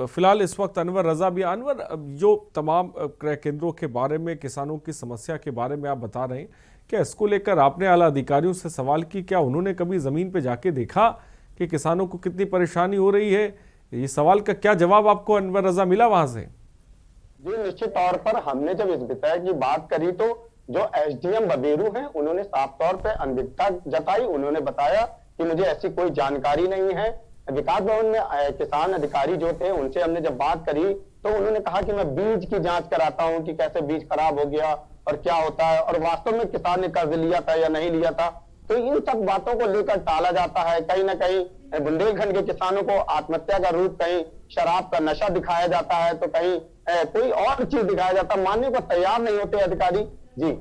फिलहाल इस वक्त अनवर रजा भी। अनवर, जो तमाम क्रय केंद्रों के बारे में, किसानों की समस्या के बारे में आप बता रहे हैं, क्या इसको लेकर आपने आला अधिकारियों से सवाल की? क्या उन्होंने कभी ज़मीन पे जाके देखा कि किसानों को कितनी परेशानी हो रही है? ये सवाल का क्या जवाब आपको अनवर रजा मिला वहां से? जी निश्चित तौर पर हमने जब इस विषय की बात करी तो जो एसडीएम बबेरू हैं उन्होंने साफ तौर पे अनभिज्ञता जताई। उन्होंने बताया कि मुझे ऐसी कोई जानकारी नहीं है। विकास भवन में किसान अधिकारी जो थे उनसे हमने जब बात करी तो उन्होंने कहा कि मैं बीज की जांच कराता हूं कि कैसे बीज खराब हो गया और क्या होता है और वास्तव में किसान ने कर्ज लिया था या नहीं लिया था। तो इन सब बातों को लेकर टाला जाता है। कहीं ना कहीं बुंदेलखंड के किसानों को आत्महत्या का रूप, कहीं शराब का नशा दिखाया जाता है तो कहीं कोई और चीज दिखाया जाता है। मानने को तैयार नहीं होते अधिकारी जी।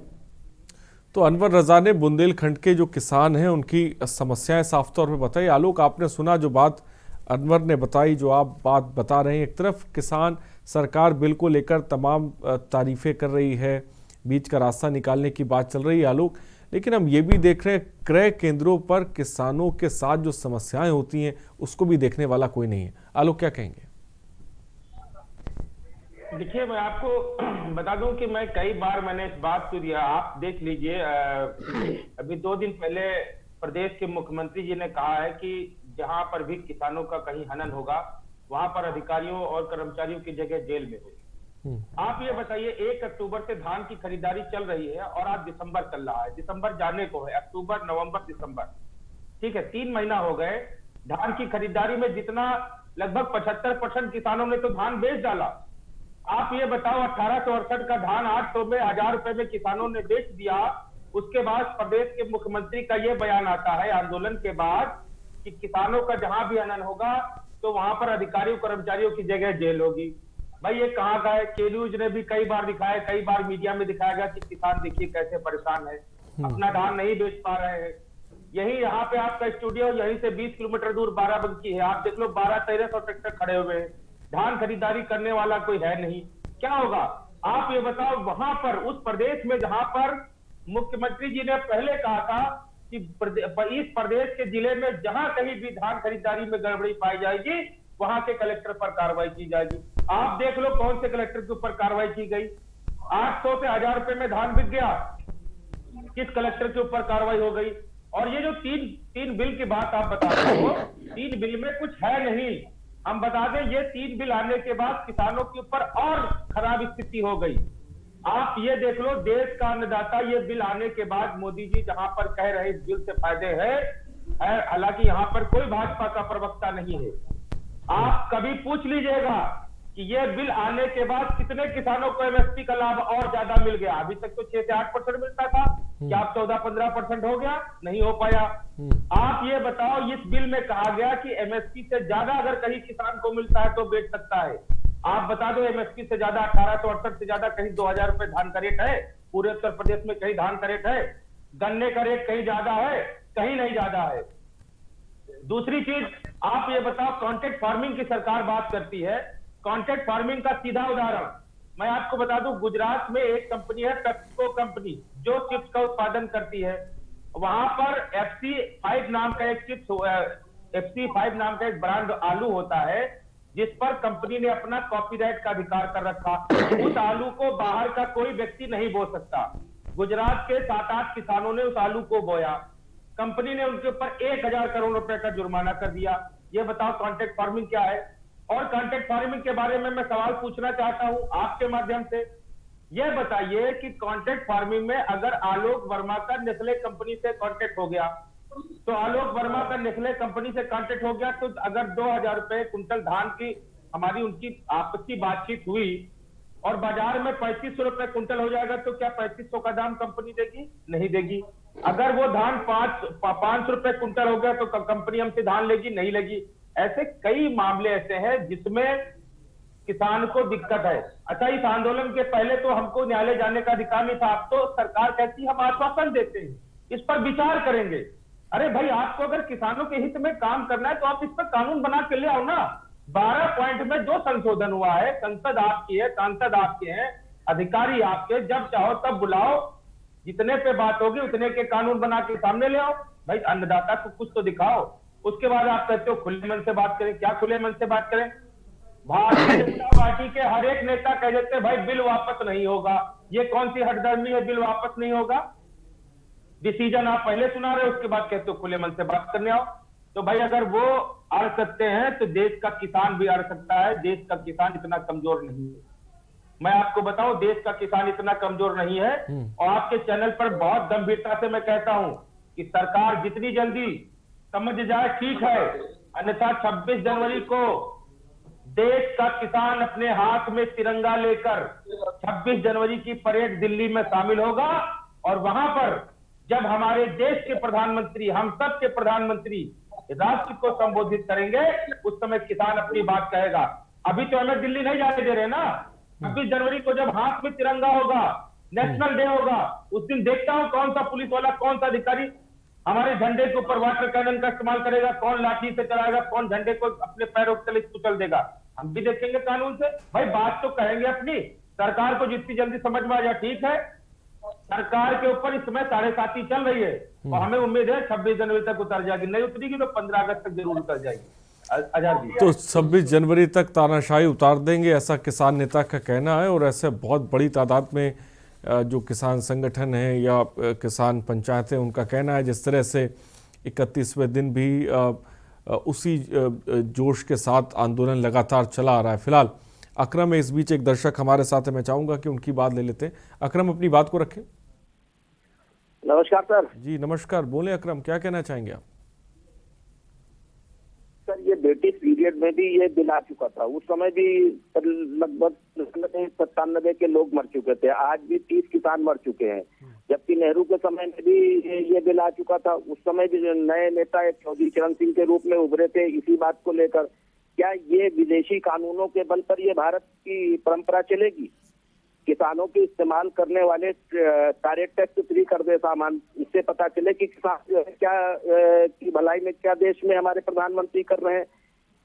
तो अनवर रजा ने बुंदेलखंड के जो किसान हैं उनकी समस्याएं साफ तौर पे बताई। आलोक, आपने सुना जो बात अनवर ने बताई, जो आप बात बता रहे हैं। एक तरफ किसान सरकार बिल को लेकर तमाम तारीफें कर रही है, बीच का रास्ता निकालने की बात चल रही है आलोक, लेकिन हम ये भी देख रहे हैं क्रय केंद्रों पर किसानों के साथ जो समस्याएं होती हैं उसको भी देखने वाला कोई नहीं है। आलोक, क्या कहेंगे? देखिए, मैं आपको बता दूं कि मैं कई बार मैंने इस बात को दिया। आप देख लीजिए, अभी 2 दिन पहले प्रदेश के मुख्यमंत्री जी ने कहा है कि जहां पर भी किसानों का कहीं हनन होगा वहां पर अधिकारियों और कर्मचारियों की जगह जेल में होगी। आप ये बताइए, 1 अक्टूबर से धान की खरीदारी चल रही है और आज दिसंबर चल रहा है। दिसंबर जाने को है, अक्टूबर, नवंबर, दिसंबर, ठीक है, 3 महीना हो गए। धान की खरीदारी में जितना लगभग 75% किसानों ने तो धान बेच डाला। आप ये बताओ 1868 का धान 800 में 1000 रुपए में किसानों ने बेच दिया। उसके बाद प्रदेश के मुख्यमंत्री का ये बयान आता है आंदोलन के बाद कि किसानों का जहां भी हनन होगा तो वहां पर अधिकारियों कर्मचारियों की जगह जेल होगी। भाई ये कहाँ का है? के न्यूज ने भी कई बार दिखाया, कई बार मीडिया में दिखाया गया कि किसान देखिए कैसे परेशान है, अपना धान नहीं बेच पा रहे हैं। यही यहाँ पे आपका स्टूडियो यहीं से 20 किलोमीटर दूर बाराबंकी है। आप देख लो 1200-1300 ट्रैक्टर खड़े हुए हैं, धान खरीदारी करने वाला कोई है नहीं। क्या होगा? आप ये बताओ, वहां पर उस प्रदेश में जहां पर मुख्यमंत्री जी ने पहले कहा था कि इस प्रदेश के जिले में जहां कहीं भी धान खरीदारी में गड़बड़ी पाई जाएगी वहां के कलेक्टर पर कार्रवाई की जाएगी। आप देख लो कौन से कलेक्टर के ऊपर कार्रवाई की गई। 800 से 1000 रुपए में धान बिक गया, किस कलेक्टर के ऊपर कार्रवाई हो गई? और ये जो तीन बिल की बात आप बता रहे हो, 3 बिल में कुछ है नहीं। हम बता दें ये 3 बिल आने के बाद किसानों के ऊपर और खराब स्थिति हो गई। आप ये देख लो, देश का अन्नदाता ये बिल आने के बाद मोदी जी जहां पर कह रहे इस बिल से फायदे हैं, हालांकि यहाँ पर कोई भाजपा का प्रवक्ता नहीं है। आप कभी पूछ लीजिएगा कि ये बिल आने के बाद कितने किसानों को एमएसपी का लाभ और ज्यादा मिल गया। अभी तक तो 6 से 8% मिलता था, क्या अब 14-15% हो गया? नहीं हो पाया। आप ये बताओ, इस बिल में कहा गया कि एमएसपी से ज्यादा अगर कहीं किसान को मिलता है तो बेच सकता है। आप बता दो एमएसपी से ज्यादा 1868 से ज्यादा कहीं 2000 रुपए धान का रेट है? पूरे उत्तर प्रदेश में कहीं धान का रेट है? गन्ने का रेट कहीं ज्यादा है? कहीं नहीं ज्यादा है। दूसरी चीज आप ये बताओ, कॉन्ट्रैक्ट फार्मिंग की सरकार बात करती है। कॉन्ट्रैक्ट फार्मिंग का सीधा उदाहरण मैं आपको बता दूं, गुजरात में एक कंपनी है पेप्को कंपनी जो चिप्स का उत्पादन करती है। वहां पर FC5 नाम का एक FC5 नाम का एक ब्रांड आलू होता है जिस पर कंपनी ने अपना कॉपीराइट का अधिकार कर रखा। उस आलू को बाहर का कोई व्यक्ति नहीं बो सकता। गुजरात के 7-8 किसानों ने उस आलू को बोया, कंपनी ने उनके ऊपर 1000 करोड़ रुपए का जुर्माना कर दिया। ये बताओ कॉन्ट्रैक्ट फार्मिंग क्या है? और कॉन्ट्रैक्ट फार्मिंग के बारे में मैं सवाल पूछना चाहता हूं आपके माध्यम से। यह बताइए कि कॉन्ट्रैक्ट फार्मिंग में अगर आलोक वर्मा का नेस्ले कंपनी से कॉन्ट्रैक्ट हो गया, तो आलोक वर्मा का नेस्ले कंपनी से कॉन्ट्रैक्ट हो गया, तो अगर 2000 रुपए कुंटल धान की हमारी उनकी आपस की बातचीत हुई और बाजार में 3500 रुपए कुंटल हो जाएगा, तो क्या 3500 का दाम कंपनी देगी? नहीं देगी। अगर वो धान 500 रुपए कुंटल हो गया तो कंपनी हमसे धान लेगी? नहीं लेगी। ऐसे कई मामले ऐसे हैं जिसमें किसान को दिक्कत है। अच्छा, इस आंदोलन के पहले तो हमको न्यायालय जाने का अधिकार नहीं था। अब तो सरकार कहती है हम आश्वासन देते हैं, इस पर विचार करेंगे। अरे भाई, आपको अगर किसानों के हित में काम करना है तो आप इस पर कानून बना के ले आओ ना। 12 पॉइंट में जो संशोधन हुआ है, संसद आपकी है, सांसद आपके हैं, अधिकारी आपके, जब चाहो तब बुलाओ, जितने पे बात होगी उतने के कानून बना के सामने ले आओ। भाई अन्नदाता को कुछ तो दिखाओ। उसके बाद आप कहते हो खुले मन से बात करें। क्या खुले मन से बात करें? भारतीय जनता पार्टी के हर एक नेता कह देते हैं भाई बिल वापस नहीं होगा। ये कौन सी हठधर्मी है, बिल वापस नहीं होगा? डिसीजन आप पहले सुना रहे हो, उसके बाद कहते हो खुले मन से बात करने आओ। तो भाई अगर वो अड़ सकते हैं तो देश का किसान भी अड़ सकता है। देश का किसान इतना कमजोर नहीं है। मैं आपको बताऊं, देश का किसान इतना कमजोर नहीं है। और आपके चैनल पर बहुत गंभीरता से मैं कहता हूं कि सरकार जितनी जल्दी समझ जाए ठीक है, अन्यथा 26 जनवरी को देश का किसान अपने हाथ में तिरंगा लेकर 26 जनवरी की परेड दिल्ली में शामिल होगा। और वहां पर जब हमारे देश के प्रधानमंत्री, हम सब के प्रधानमंत्री राष्ट्र को संबोधित करेंगे, उस समय किसान अपनी बात कहेगा। अभी तो हमें दिल्ली नहीं जाने दे रहे ना। 26 जनवरी को जब हाथ में तिरंगा होगा, नेशनल डे होगा, उस दिन देखता हूं कौन सा पुलिस वाला, कौन सा अधिकारी हमारे झंडे के ऊपर वाटर कैनन का इस्तेमाल करेगा, कौन लाठी से चलाएगा, कौन झंडे को अपने पैरों के तले कुचल देगा। हम भी देखेंगे कानून से। भाई बात तो कहेंगे अपनी। सरकार को जितनी जल्दी समझ में आ जाए ठीक है। सरकार के ऊपर इस समय 7.5 चल रही है और हमें उम्मीद है 26 जनवरी तक उतर जाएगी। नहीं उतरेगी तो 15 अगस्त तक जरूर उतर जाएगी। आजादी तो 26 जनवरी तक तानाशाही उतार देंगे, ऐसा किसान नेता का कहना है। और ऐसे बहुत बड़ी तादाद में जो किसान संगठन हैं या किसान पंचायतें, उनका कहना है जिस तरह से 31वें दिन भी उसी जोश के साथ आंदोलन लगातार चला आ रहा है। फिलहाल अकरम है इस बीच, एक दर्शक हमारे साथ है, मैं चाहूँगा कि उनकी बात ले लेते हैं। अकरम अपनी बात को रखें। नमस्कार सर। जी नमस्कार, बोले अकरम, क्या कहना चाहेंगे आप? सर ये ब्रिटिश पीरियड में भी ये बिल आ चुका था। उस समय भी लगभग 97 के लोग मर चुके थे। आज भी 30 किसान मर चुके हैं। जबकि नेहरू के समय में भी ये बिल आ चुका था। उस समय भी जो नए नेता चौधरी चरण सिंह के रूप में उभरे थे इसी बात को लेकर। क्या ये विदेशी कानूनों के बल पर ये भारत की परंपरा चलेगी? किसानों के इस्तेमाल करने वाले सारे टैक्स फ्री कर दे सामान, इससे पता चले कि किसान जो है क्या की भलाई में क्या देश में हमारे प्रधानमंत्री कर रहे हैं।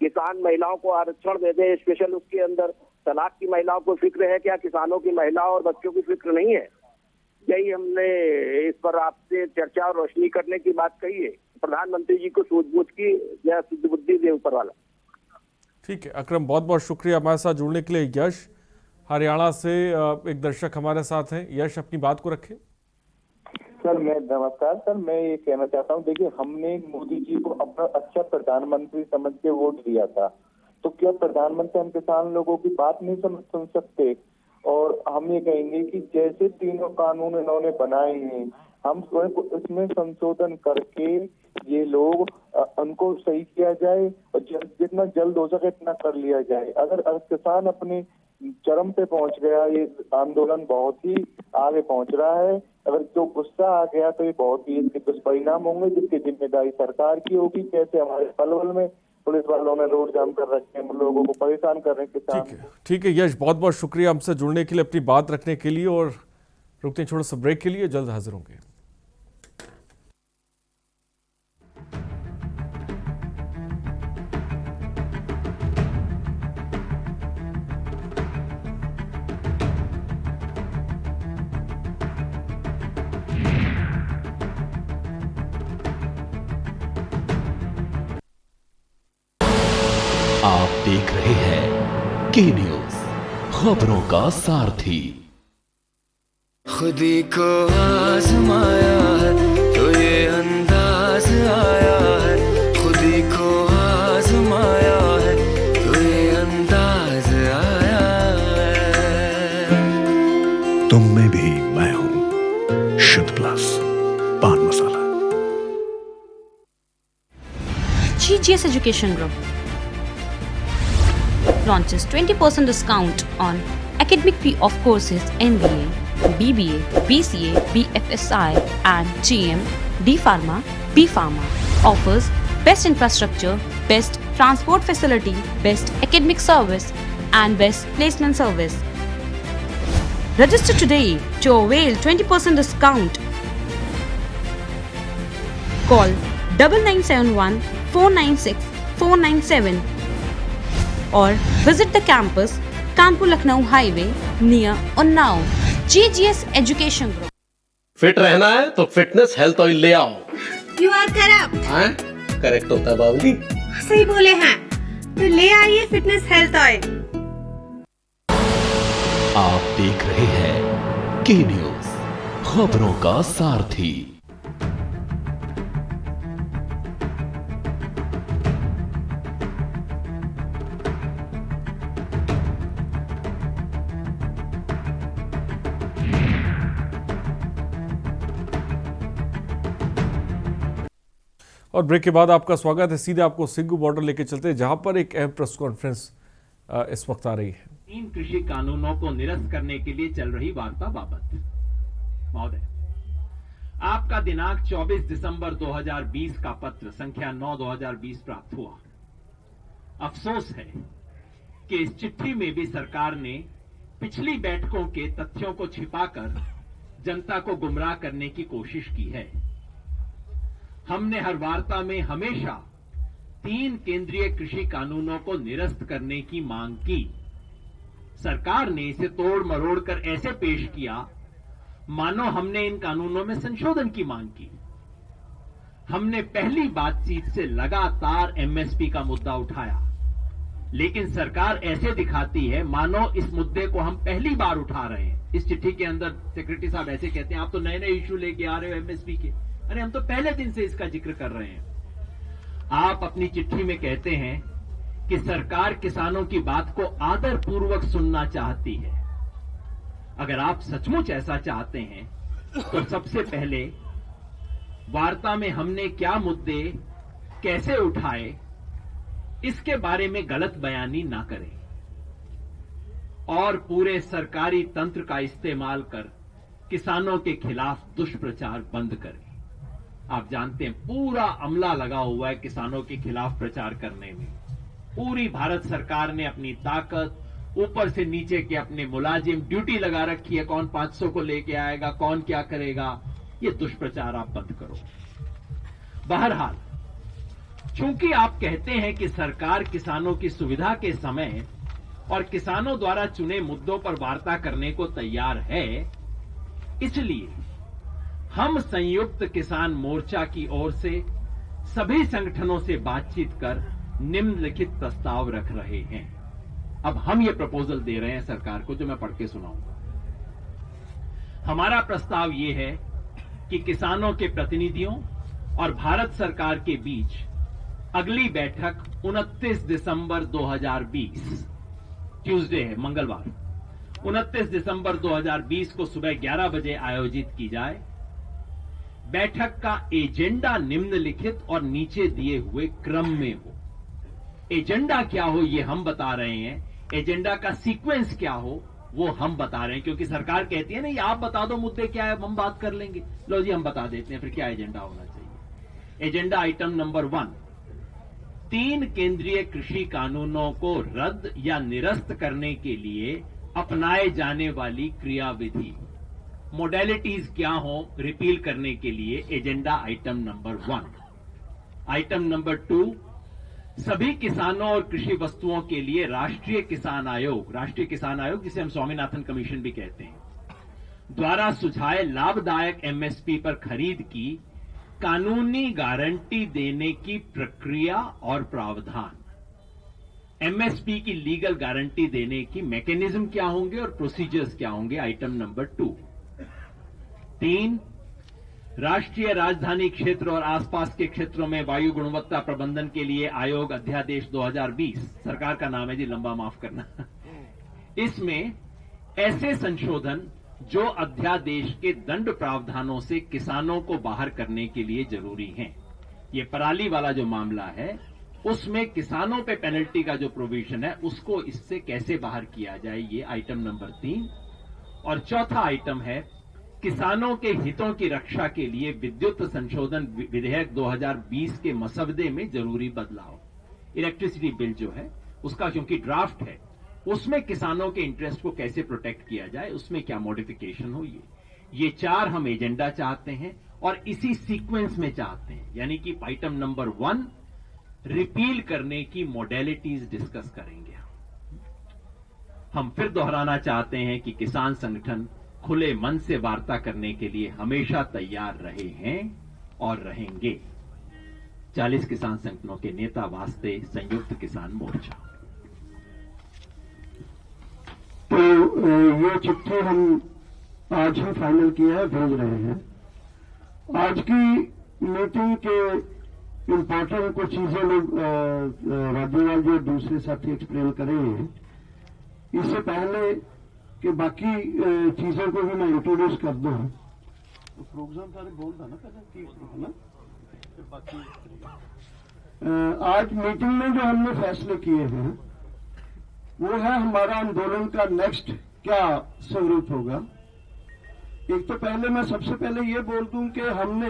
किसान महिलाओं को आरक्षण दे दे स्पेशल, उसके अंदर तलाक की महिलाओं को फिक्र है क्या? किसानों की महिलाओं और बच्चों की फिक्र नहीं है? यही हमने इस पर आपसे चर्चा और रोशनी करने की बात कही है। प्रधानमंत्री जी को सूझबूझ की या सिद्ध बुद्धि दे ऊपर वाला। ठीक है अकरम, बहुत बहुत शुक्रिया हमारे साथ जुड़ने के लिए। यश हरियाणा से एक दर्शक हमारे साथ हैं। यश, अपनी बात को रखें। सर नमस्कार सर, मैं ये कहना चाहता हूँ, देखिए हमने मोदी जी को अपना अच्छा प्रधानमंत्री समझ के वोट दिया था, तो क्या प्रधानमंत्री हम किसान लोगों की बात नहीं सुन सकते? और हम ये कहेंगे कि जैसे तीनों कानून इन्होंने बनाए हैं, हम इसमें संशोधन करके ये लोग उनको सही किया जाए और जितना जल्द हो सके इतना कर लिया जाए। अगर किसान अपने चरम पे पहुंच गया, ये आंदोलन बहुत ही आगे पहुंच रहा है, अगर जो गुस्सा आ गया तो ये बहुत ही इसके दुष्परिणाम होंगे, जिसकी जिम्मेदारी सरकार की होगी। कैसे हमारे पलवल में पुलिस वालों ने रोड जाम कर रखे हैं, लोगों को परेशान कर रहे हैं किसान। ठीक है यश, बहुत बहुत शुक्रिया हमसे जुड़ने के लिए, अपनी बात रखने के लिए। और रुकते हैं छोटा सा ब्रेक के लिए, जल्द हाजिर होंगे। आप देख रहे हैं के न्यूज, खबरों का सारथी। खुदी को आजमाया है तो ये अंदाज आया है, खुदी को आजमाया है तो ये अंदाज आया है। तुम में भी मैं हूं, शुद्ध प्लस पान मसाला। GGS Education Group launches 20% discount on academic fee of courses MBA, BBA, BCA, BFSI and GM, D Pharma, B Pharma. Offers best infrastructure, best transport facility, best academic service and best placement service. Register today to avail 20% discount. Call 9971 496 497 or visit the campus Kanpur Lucknow highway near Unnao. GGS Education Group। Fit रहना है तो fitness health oil ले आओ। You are corrupt। हाँ, correct होता है बाबूजी। सही बोले हैं, तो ले आइए फिटनेस हेल्थ ऑयल। आप देख रहे हैं के न्यूज, खबरों का सारथी। और ब्रेक के बाद आपका स्वागत है। सीधे आपको सिंगू बॉर्डर लेके चलते हैं, जहां पर एक अहम प्रेस कॉन्फ्रेंस इस वक्त आ रही है। 3 कृषि कानूनों को निरस्त करने के लिए चल रही वार्ता बाबत महोदय, आपका दिनांक 24 दिसंबर 2020 का पत्र संख्या 9/2020 प्राप्त हुआ। अफसोस है कि इस चिट्ठी में भी सरकार ने पिछली बैठकों के तथ्यों को छिपाकर जनता को गुमराह करने की कोशिश की है। हमने हर वार्ता में हमेशा 3 केंद्रीय कृषि कानूनों को निरस्त करने की मांग की। सरकार ने इसे तोड़ मरोड़ कर ऐसे पेश किया मानो हमने इन कानूनों में संशोधन की मांग की। हमने पहली बातचीत से लगातार एमएसपी का मुद्दा उठाया, लेकिन सरकार ऐसे दिखाती है मानो इस मुद्दे को हम पहली बार उठा रहे हैं। इस चिट्ठी के अंदर सेक्रेटरी साहब ऐसे कहते हैं, आप तो नए नए इश्यू लेके आ रहे हो एमएसपी के। अरे हम तो पहले दिन से इसका जिक्र कर रहे हैं। आप अपनी चिट्ठी में कहते हैं कि सरकार किसानों की बात को आदर पूर्वक सुनना चाहती है। अगर आप सचमुच ऐसा चाहते हैं तो सबसे पहले वार्ता में हमने क्या मुद्दे कैसे उठाए इसके बारे में गलत बयानी ना करें और पूरे सरकारी तंत्र का इस्तेमाल कर किसानों के खिलाफ दुष्प्रचार बंद करें। आप जानते हैं पूरा अमला लगा हुआ है किसानों के खिलाफ प्रचार करने में। पूरी भारत सरकार ने अपनी ताकत, ऊपर से नीचे के अपने मुलाजिम, ड्यूटी लगा रखी है, कौन 500 को लेके आएगा, कौन क्या करेगा। ये दुष्प्रचार आप बंद करो। बहरहाल, चूंकि आप कहते हैं कि सरकार किसानों की सुविधा के समय और किसानों द्वारा चुने मुद्दों पर वार्ता करने को तैयार है, इसलिए हम संयुक्त किसान मोर्चा की ओर से सभी संगठनों से बातचीत कर निम्नलिखित प्रस्ताव रख रहे हैं। अब हम ये प्रपोजल दे रहे हैं सरकार को, जो मैं पढ़ के सुनाऊंगा। हमारा प्रस्ताव ये है कि किसानों के प्रतिनिधियों और भारत सरकार के बीच अगली बैठक 29 दिसंबर 2020, ट्यूसडे है, मंगलवार, 29 दिसंबर 2020 को सुबह 11 बजे आयोजित की जाए। बैठक का एजेंडा निम्नलिखित और नीचे दिए हुए क्रम में हो। एजेंडा क्या हो ये हम बता रहे हैं, एजेंडा का सीक्वेंस क्या हो वो हम बता रहे हैं, क्योंकि सरकार कहती है ना, ये आप बता दो मुद्दे क्या है, हम बात कर लेंगे। लो जी, हम बता देते हैं फिर क्या एजेंडा होना चाहिए। एजेंडा आइटम नंबर 1, 3 केंद्रीय कृषि कानूनों को रद्द या निरस्त करने के लिए अपनाए जाने वाली क्रियाविधि, मोडेलिटीज क्या हो रिपील करने के लिए, agenda item number 1। Item number 2, सभी किसानों और कृषि वस्तुओं के लिए राष्ट्रीय किसान आयोग जिसे हम स्वामीनाथन कमीशन भी कहते हैं, द्वारा सुझाए लाभदायक एमएसपी पर खरीद की कानूनी गारंटी देने की प्रक्रिया और प्रावधान। एमएसपी की लीगल गारंटी देने की मैकेनिज्म क्या होंगे और प्रोसीजर्स क्या होंगे, आइटम नंबर 2। 3, राष्ट्रीय राजधानी क्षेत्र और आसपास के क्षेत्रों में वायु गुणवत्ता प्रबंधन के लिए आयोग अध्यादेश 2020, सरकार का नाम है जी, लंबा माफ करना। इसमें ऐसे संशोधन जो अध्यादेश के दंड प्रावधानों से किसानों को बाहर करने के लिए जरूरी हैं। ये पराली वाला जो मामला है उसमें किसानों पे पेनल्टी का जो प्रोविजन है उसको इससे कैसे बाहर किया जाए, ये आइटम नंबर 3। और चौथा आइटम है किसानों के हितों की रक्षा के लिए विद्युत संशोधन विधेयक 2020 के मसवदे में जरूरी बदलाव। इलेक्ट्रिसिटी बिल जो है उसका क्योंकि ड्राफ्ट है, उसमें किसानों के इंटरेस्ट को कैसे प्रोटेक्ट किया जाए, उसमें क्या मॉडिफिकेशन हो, ये 4 हम एजेंडा चाहते हैं और इसी सीक्वेंस में चाहते हैं। यानी कि आइटम नंबर 1 रिपील करने की मॉडेलिटीज डिस्कस करेंगे। हम फिर दोहराना चाहते हैं कि किसान संगठन खुले मन से वार्ता करने के लिए हमेशा तैयार रहे हैं और रहेंगे। 40 किसान संगठनों के नेता वास्ते संयुक्त किसान मोर्चा। तो ये चिट्ठी हम आज ही फाइनल किया है, भेज रहे हैं। आज की मीटिंग के इम्पोर्टेंट कुछ चीजें लोग राज्यपाल जो दूसरे साथी एक्सप्लेन करेंगे। इससे पहले कि बाकी चीजों को भी मैं इंट्रोड्यूस कर दूं, तो प्रोग्राम सारे बोल था ना पहले है ना। आज मीटिंग में जो हमने फैसले किए हैं वो है हमारा आंदोलन का नेक्स्ट क्या स्वरूप होगा। एक तो पहले मैं सबसे पहले ये बोल दूं कि हमने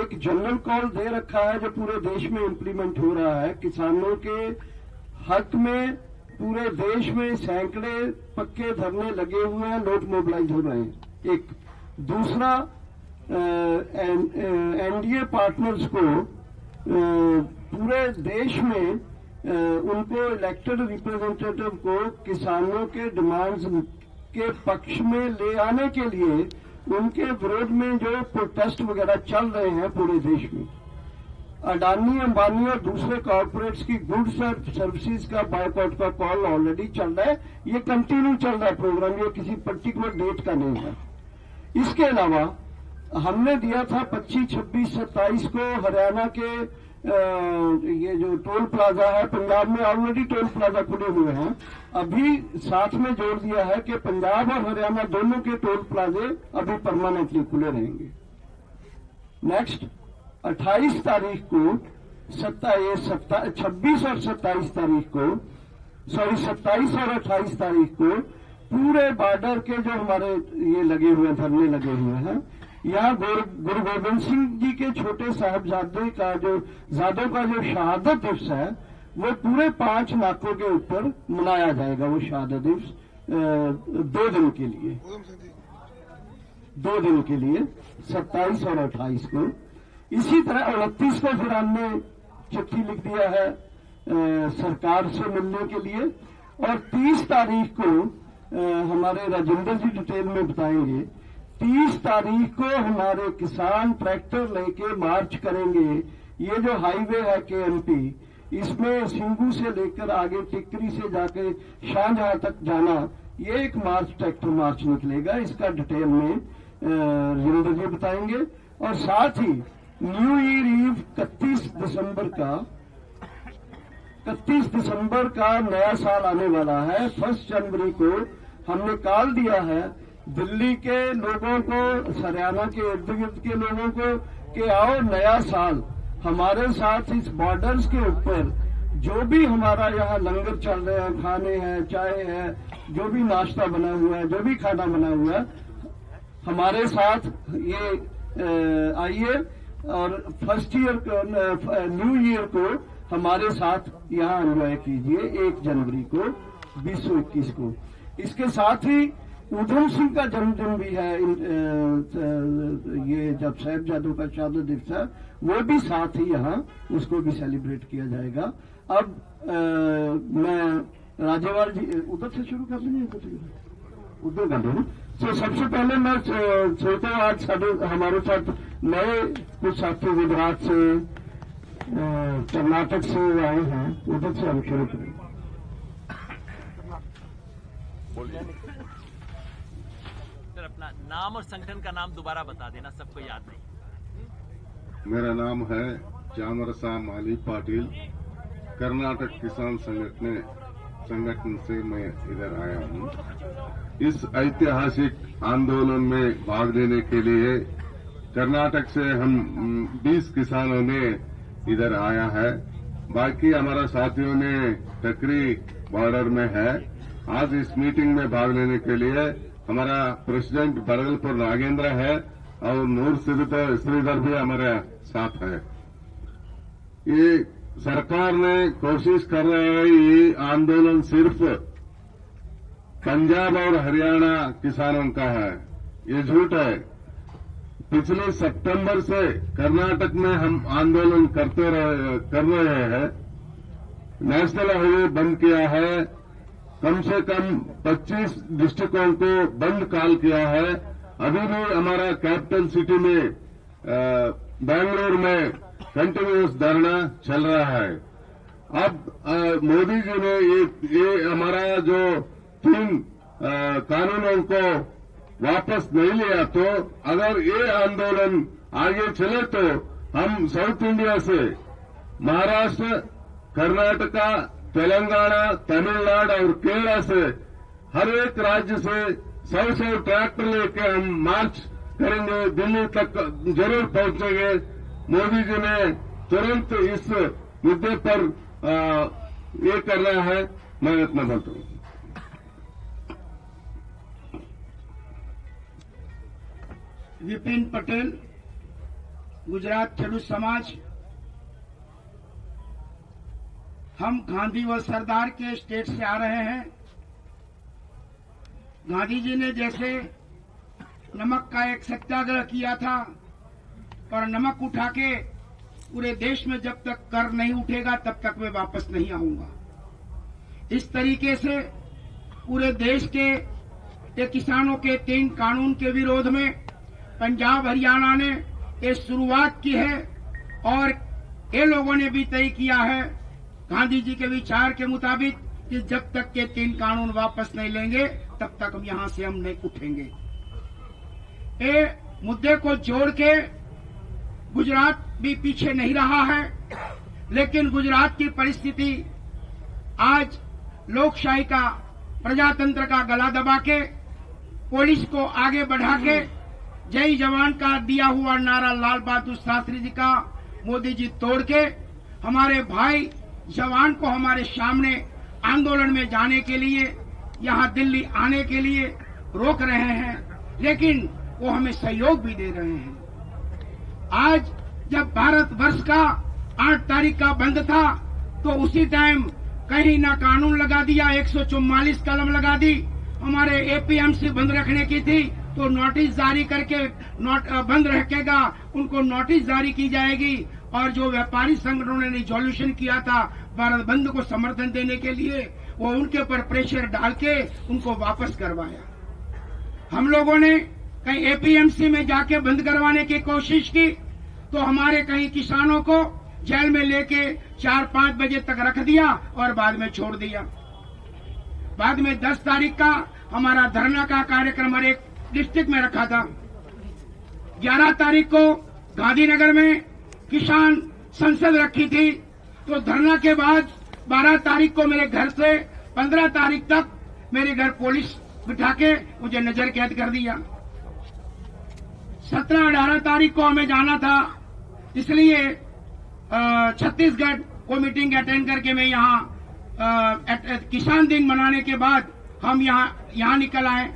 एक जनरल कॉल दे रखा है जो पूरे देश में इंप्लीमेंट हो रहा है। किसानों के हक में पूरे देश में सैकड़े पक्के धरने लगे हुए हैं, लोग मोबिलाइज हो रहे हैं। एक दूसरा, एनडीए पार्टनर्स को पूरे देश में उनको इलेक्टेड रिप्रेजेंटेटिव को किसानों के डिमांड्स के पक्ष में ले आने के लिए उनके विरोध में जो प्रोटेस्ट वगैरह चल रहे हैं पूरे देश में, अडानी, अंबानी और दूसरे कॉर्पोरेट्स की गुड्स और सर्विसेज का बायकॉट का कॉल ऑलरेडी चल रहा है। ये कंटिन्यू चल रहा है प्रोग्राम, ये किसी पर्टिकुलर डेट का नहीं है। इसके अलावा हमने दिया था 25, 26, 27 को हरियाणा के ये जो टोल प्लाजा है, पंजाब में ऑलरेडी टोल प्लाजा खुले हुए हैं। अभी साथ में जोड़ दिया है कि पंजाब और हरियाणा दोनों के टोल प्लाजे अभी परमानेंटली खुले रहेंगे। नेक्स्ट 28 तारीख को 26 और 27 तारीख को, सॉरी 27 और 28 तारीख को पूरे बॉर्डर के जो हमारे ये लगे हुए धरने लगे हुए हैं, यहाँ गुरु गोविंद सिंह जी के छोटे साहबजादे का जो शहादत दिवस है, वो पूरे 5 नाकों के ऊपर मनाया जाएगा। वो शहादत दिवस 2 दिन के लिए 27 और 28 को। इसी तरह 29 को फिर हमने चिट्ठी लिख दिया है सरकार से मिलने के लिए, और 30 तारीख को हमारे राजेंद्र जी डिटेल में बताएंगे, 30 तारीख को हमारे किसान ट्रैक्टर लेके मार्च करेंगे। ये जो हाईवे है केएमपी, इसमें सिंगू से लेकर आगे टिकरी से जाके शाहजहां तक जाना, ये एक मार्च, ट्रैक्टर मार्च निकलेगा। इसका डिटेल में राजेंद्र जी बताएंगे। और साथ ही न्यू ईयर ईव 31 दिसंबर का नया साल आने वाला है। 1 जनवरी को हमने कॉल दिया है दिल्ली के लोगों को, हरियाणा के इर्द गिर्द के लोगों को कि आओ नया साल हमारे साथ इस बॉर्डर्स के ऊपर जो भी हमारा यहाँ लंगर चल रहे हैं, खाने हैं, चाय है, जो भी नाश्ता बना हुआ है, जो भी खाना बना हुआ है, हमारे साथ ये आइए और फर्स्ट ईयर न्यू ईयर को हमारे साथ यहाँ एंजॉय कीजिए 1 जनवरी को 2021 को। इसके साथ ही ऊधम सिंह का जन्मदिन भी है। ये जब साहिबजादों का शहादत दिवस है, वो भी साथ ही यहाँ उसको भी सेलिब्रेट किया जाएगा। अब मैं राजेवाल जी उधर से शुरू कर लेंगे, उधर कर लेंगे। तो सबसे पहले मैं सोचता हूँ आज हमारे साथ नए कुछ साथी गुजरात से, कर्नाटक से आए हैं, उधर से हम शुरू करेंगे। सर अपना नाम और संगठन का नाम दोबारा बता देना, सबको याद नहीं। मेरा नाम है चामरसा माली पाटिल। कर्नाटक किसान संगठन से मैं इधर आया हूँ। इस ऐतिहासिक आंदोलन में भाग लेने के लिए कर्नाटक से हम 20 किसानों ने इधर आया है। बाकी हमारा साथियों ने टकरी बॉर्डर में है। आज इस मीटिंग में भाग लेने के लिए हमारा प्रेसिडेंट बरगलपुर नागेंद्र है और नूर श्रीधर भी हमारे साथ है। ये सरकार ने कोशिश कर रहे हैं, ये आंदोलन सिर्फ पंजाब और हरियाणा किसानों का है, ये झूठ है। पिछले सितंबर से कर्नाटक में हम आंदोलन कर रहे हैं। नेशनल हाईवे बंद किया है, कम से कम 25 डिस्ट्रिक्टों को बंद कॉल किया है। अभी भी हमारा कैपिटल सिटी में बेंगलुरु में कंटिन्यूस धरना चल रहा है। अब मोदी जी ने ये हमारा जो 3 कानूनों को वापस नहीं लिया, तो अगर ये आंदोलन आगे चले तो हम साउथ इंडिया से महाराष्ट्र, कर्नाटका, तेलंगाना, तमिलनाडु और केरला से हर एक राज्य से 100 ट्रैक्टर लेके हम मार्च करेंगे, दिल्ली तक जरूर पहुंचेंगे। मोदी जी ने तुरंत इस मुद्दे पर ये करना है। मैं इतना बोलता हूं। विपिन पटेल, गुजरात खेडूत समाज। हम गांधी व सरदार के स्टेट से आ रहे हैं। गांधी जी ने जैसे नमक का एक सत्याग्रह किया था और नमक उठा के पूरे देश में जब तक कर नहीं उठेगा तब तक मैं वापस नहीं आऊंगा, इस तरीके से पूरे देश के किसानों के 3 कानून के विरोध में पंजाब हरियाणा ने ये शुरुआत की है। और ये लोगों ने भी तय किया है गांधी जी के विचार के मुताबिक कि जब तक के 3 कानून वापस नहीं लेंगे तब तक हम यहां से हम नहीं उठेंगे। ये मुद्दे को जोड़ के गुजरात भी पीछे नहीं रहा है, लेकिन गुजरात की परिस्थिति आज लोकशाही का, प्रजातंत्र का गला दबा के, पुलिस को आगे बढ़ा के, जय जवान का दिया हुआ नारा लाल बहादुर शास्त्री जी का मोदी जी तोड़ के हमारे भाई जवान को हमारे सामने आंदोलन में जाने के लिए, यहाँ दिल्ली आने के लिए रोक रहे हैं, लेकिन वो हमें सहयोग भी दे रहे हैं। आज जब भारतवर्ष का 8 तारीख का बंद था तो उसी टाइम कहीं ना कानून लगा दिया, 144 कलम लगा दी। हमारे एपीएमसी बंद रखने की थी तो नोटिस जारी करके बंद रखेगा, उनको नोटिस जारी की जाएगी। और जो व्यापारी संगठनों ने रिजोल्यूशन किया था भारत बंद को समर्थन देने के लिए, वो उनके ऊपर प्रेशर डाल के उनको वापस करवाया। हम लोगों ने कहीं एपीएमसी में जाके बंद करवाने की कोशिश की तो हमारे कई किसानों को जेल में लेके 4-5 बजे तक रख दिया और बाद में छोड़ दिया। बाद में 10 तारीख का हमारा धरना का कार्यक्रम हर एक डिस्ट्रिक्ट में रखा था। 11 तारीख को गांधीनगर में किसान संसद रखी थी, तो धरना के बाद 12 तारीख को मेरे घर से 15 तारीख तक मेरे घर पुलिस बिठा के मुझे नजर कैद कर दिया। 17-18 तारीख को हमें जाना था, इसलिए छत्तीसगढ़ को मीटिंग अटेंड करके मैं यहाँ किसान दिन मनाने के बाद हम यहाँ निकल आए।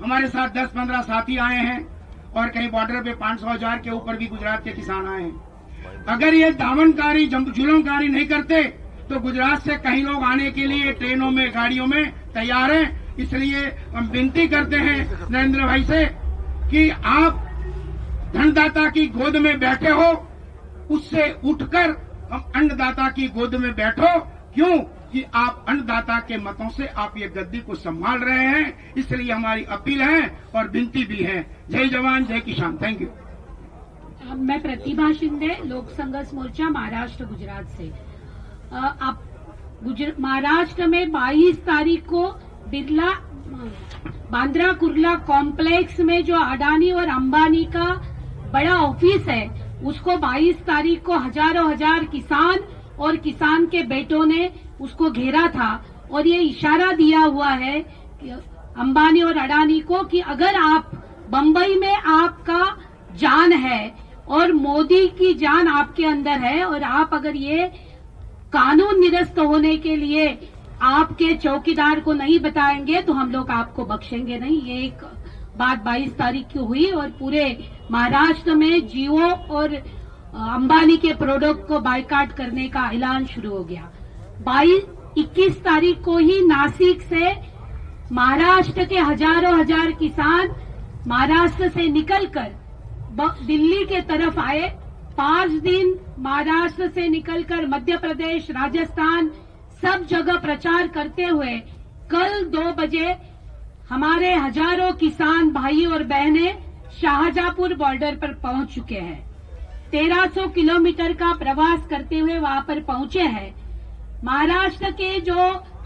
हमारे साथ 10-15 साथी आए हैं और कहीं बॉर्डर पे 500,000 के ऊपर भी गुजरात के किसान आए हैं। अगर ये दामनकारी जुल्मकारी नहीं करते तो गुजरात से कई लोग आने के लिए ट्रेनों में गाड़ियों में तैयार हैं। इसलिए हम विनती करते हैं नरेंद्र भाई से कि आप धनदाता की गोद में बैठे हो, उससे उठकर हम अन्नदाता की गोद में बैठो। क्यों कि आप अन्नदाता के मतों से आप ये गद्दी को संभाल रहे हैं, इसलिए हमारी अपील है और विनती भी है। जय जवान जय किसान। Thank you. मैं प्रतिभा शिंदे, लोक संघर्ष मोर्चा महाराष्ट्र गुजरात से। आप महाराष्ट्र में 22 तारीख को बिरला बांद्रा कुर्ला कॉम्प्लेक्स में जो अडानी और अंबानी का बड़ा ऑफिस है, उसको 22 तारीख को हजार किसान और किसान के बेटों ने उसको घेरा था और ये इशारा दिया हुआ है कि अंबानी और अडानी को कि अगर आप बंबई में आपका जान है और मोदी की जान आपके अंदर है और आप अगर ये कानून निरस्त होने के लिए आपके चौकीदार को नहीं बताएंगे तो हम लोग आपको बख्शेंगे नहीं। ये एक बात 22 तारीख की हुई और पूरे महाराष्ट्र में जियो और अंबानी के प्रोडक्ट को बायकॉट करने का ऐलान शुरू हो गया। 21 तारीख को ही नासिक से महाराष्ट्र के हजार किसान महाराष्ट्र से निकलकर दिल्ली के तरफ आए। 5 दिन महाराष्ट्र से निकलकर मध्य प्रदेश, राजस्थान सब जगह प्रचार करते हुए कल 2 बजे हमारे हजारों किसान भाई और बहनें शाहजहांपुर बॉर्डर पर पहुंच चुके हैं। 1300 किलोमीटर का प्रवास करते हुए वहां पर पहुंचे हैं। महाराष्ट्र के जो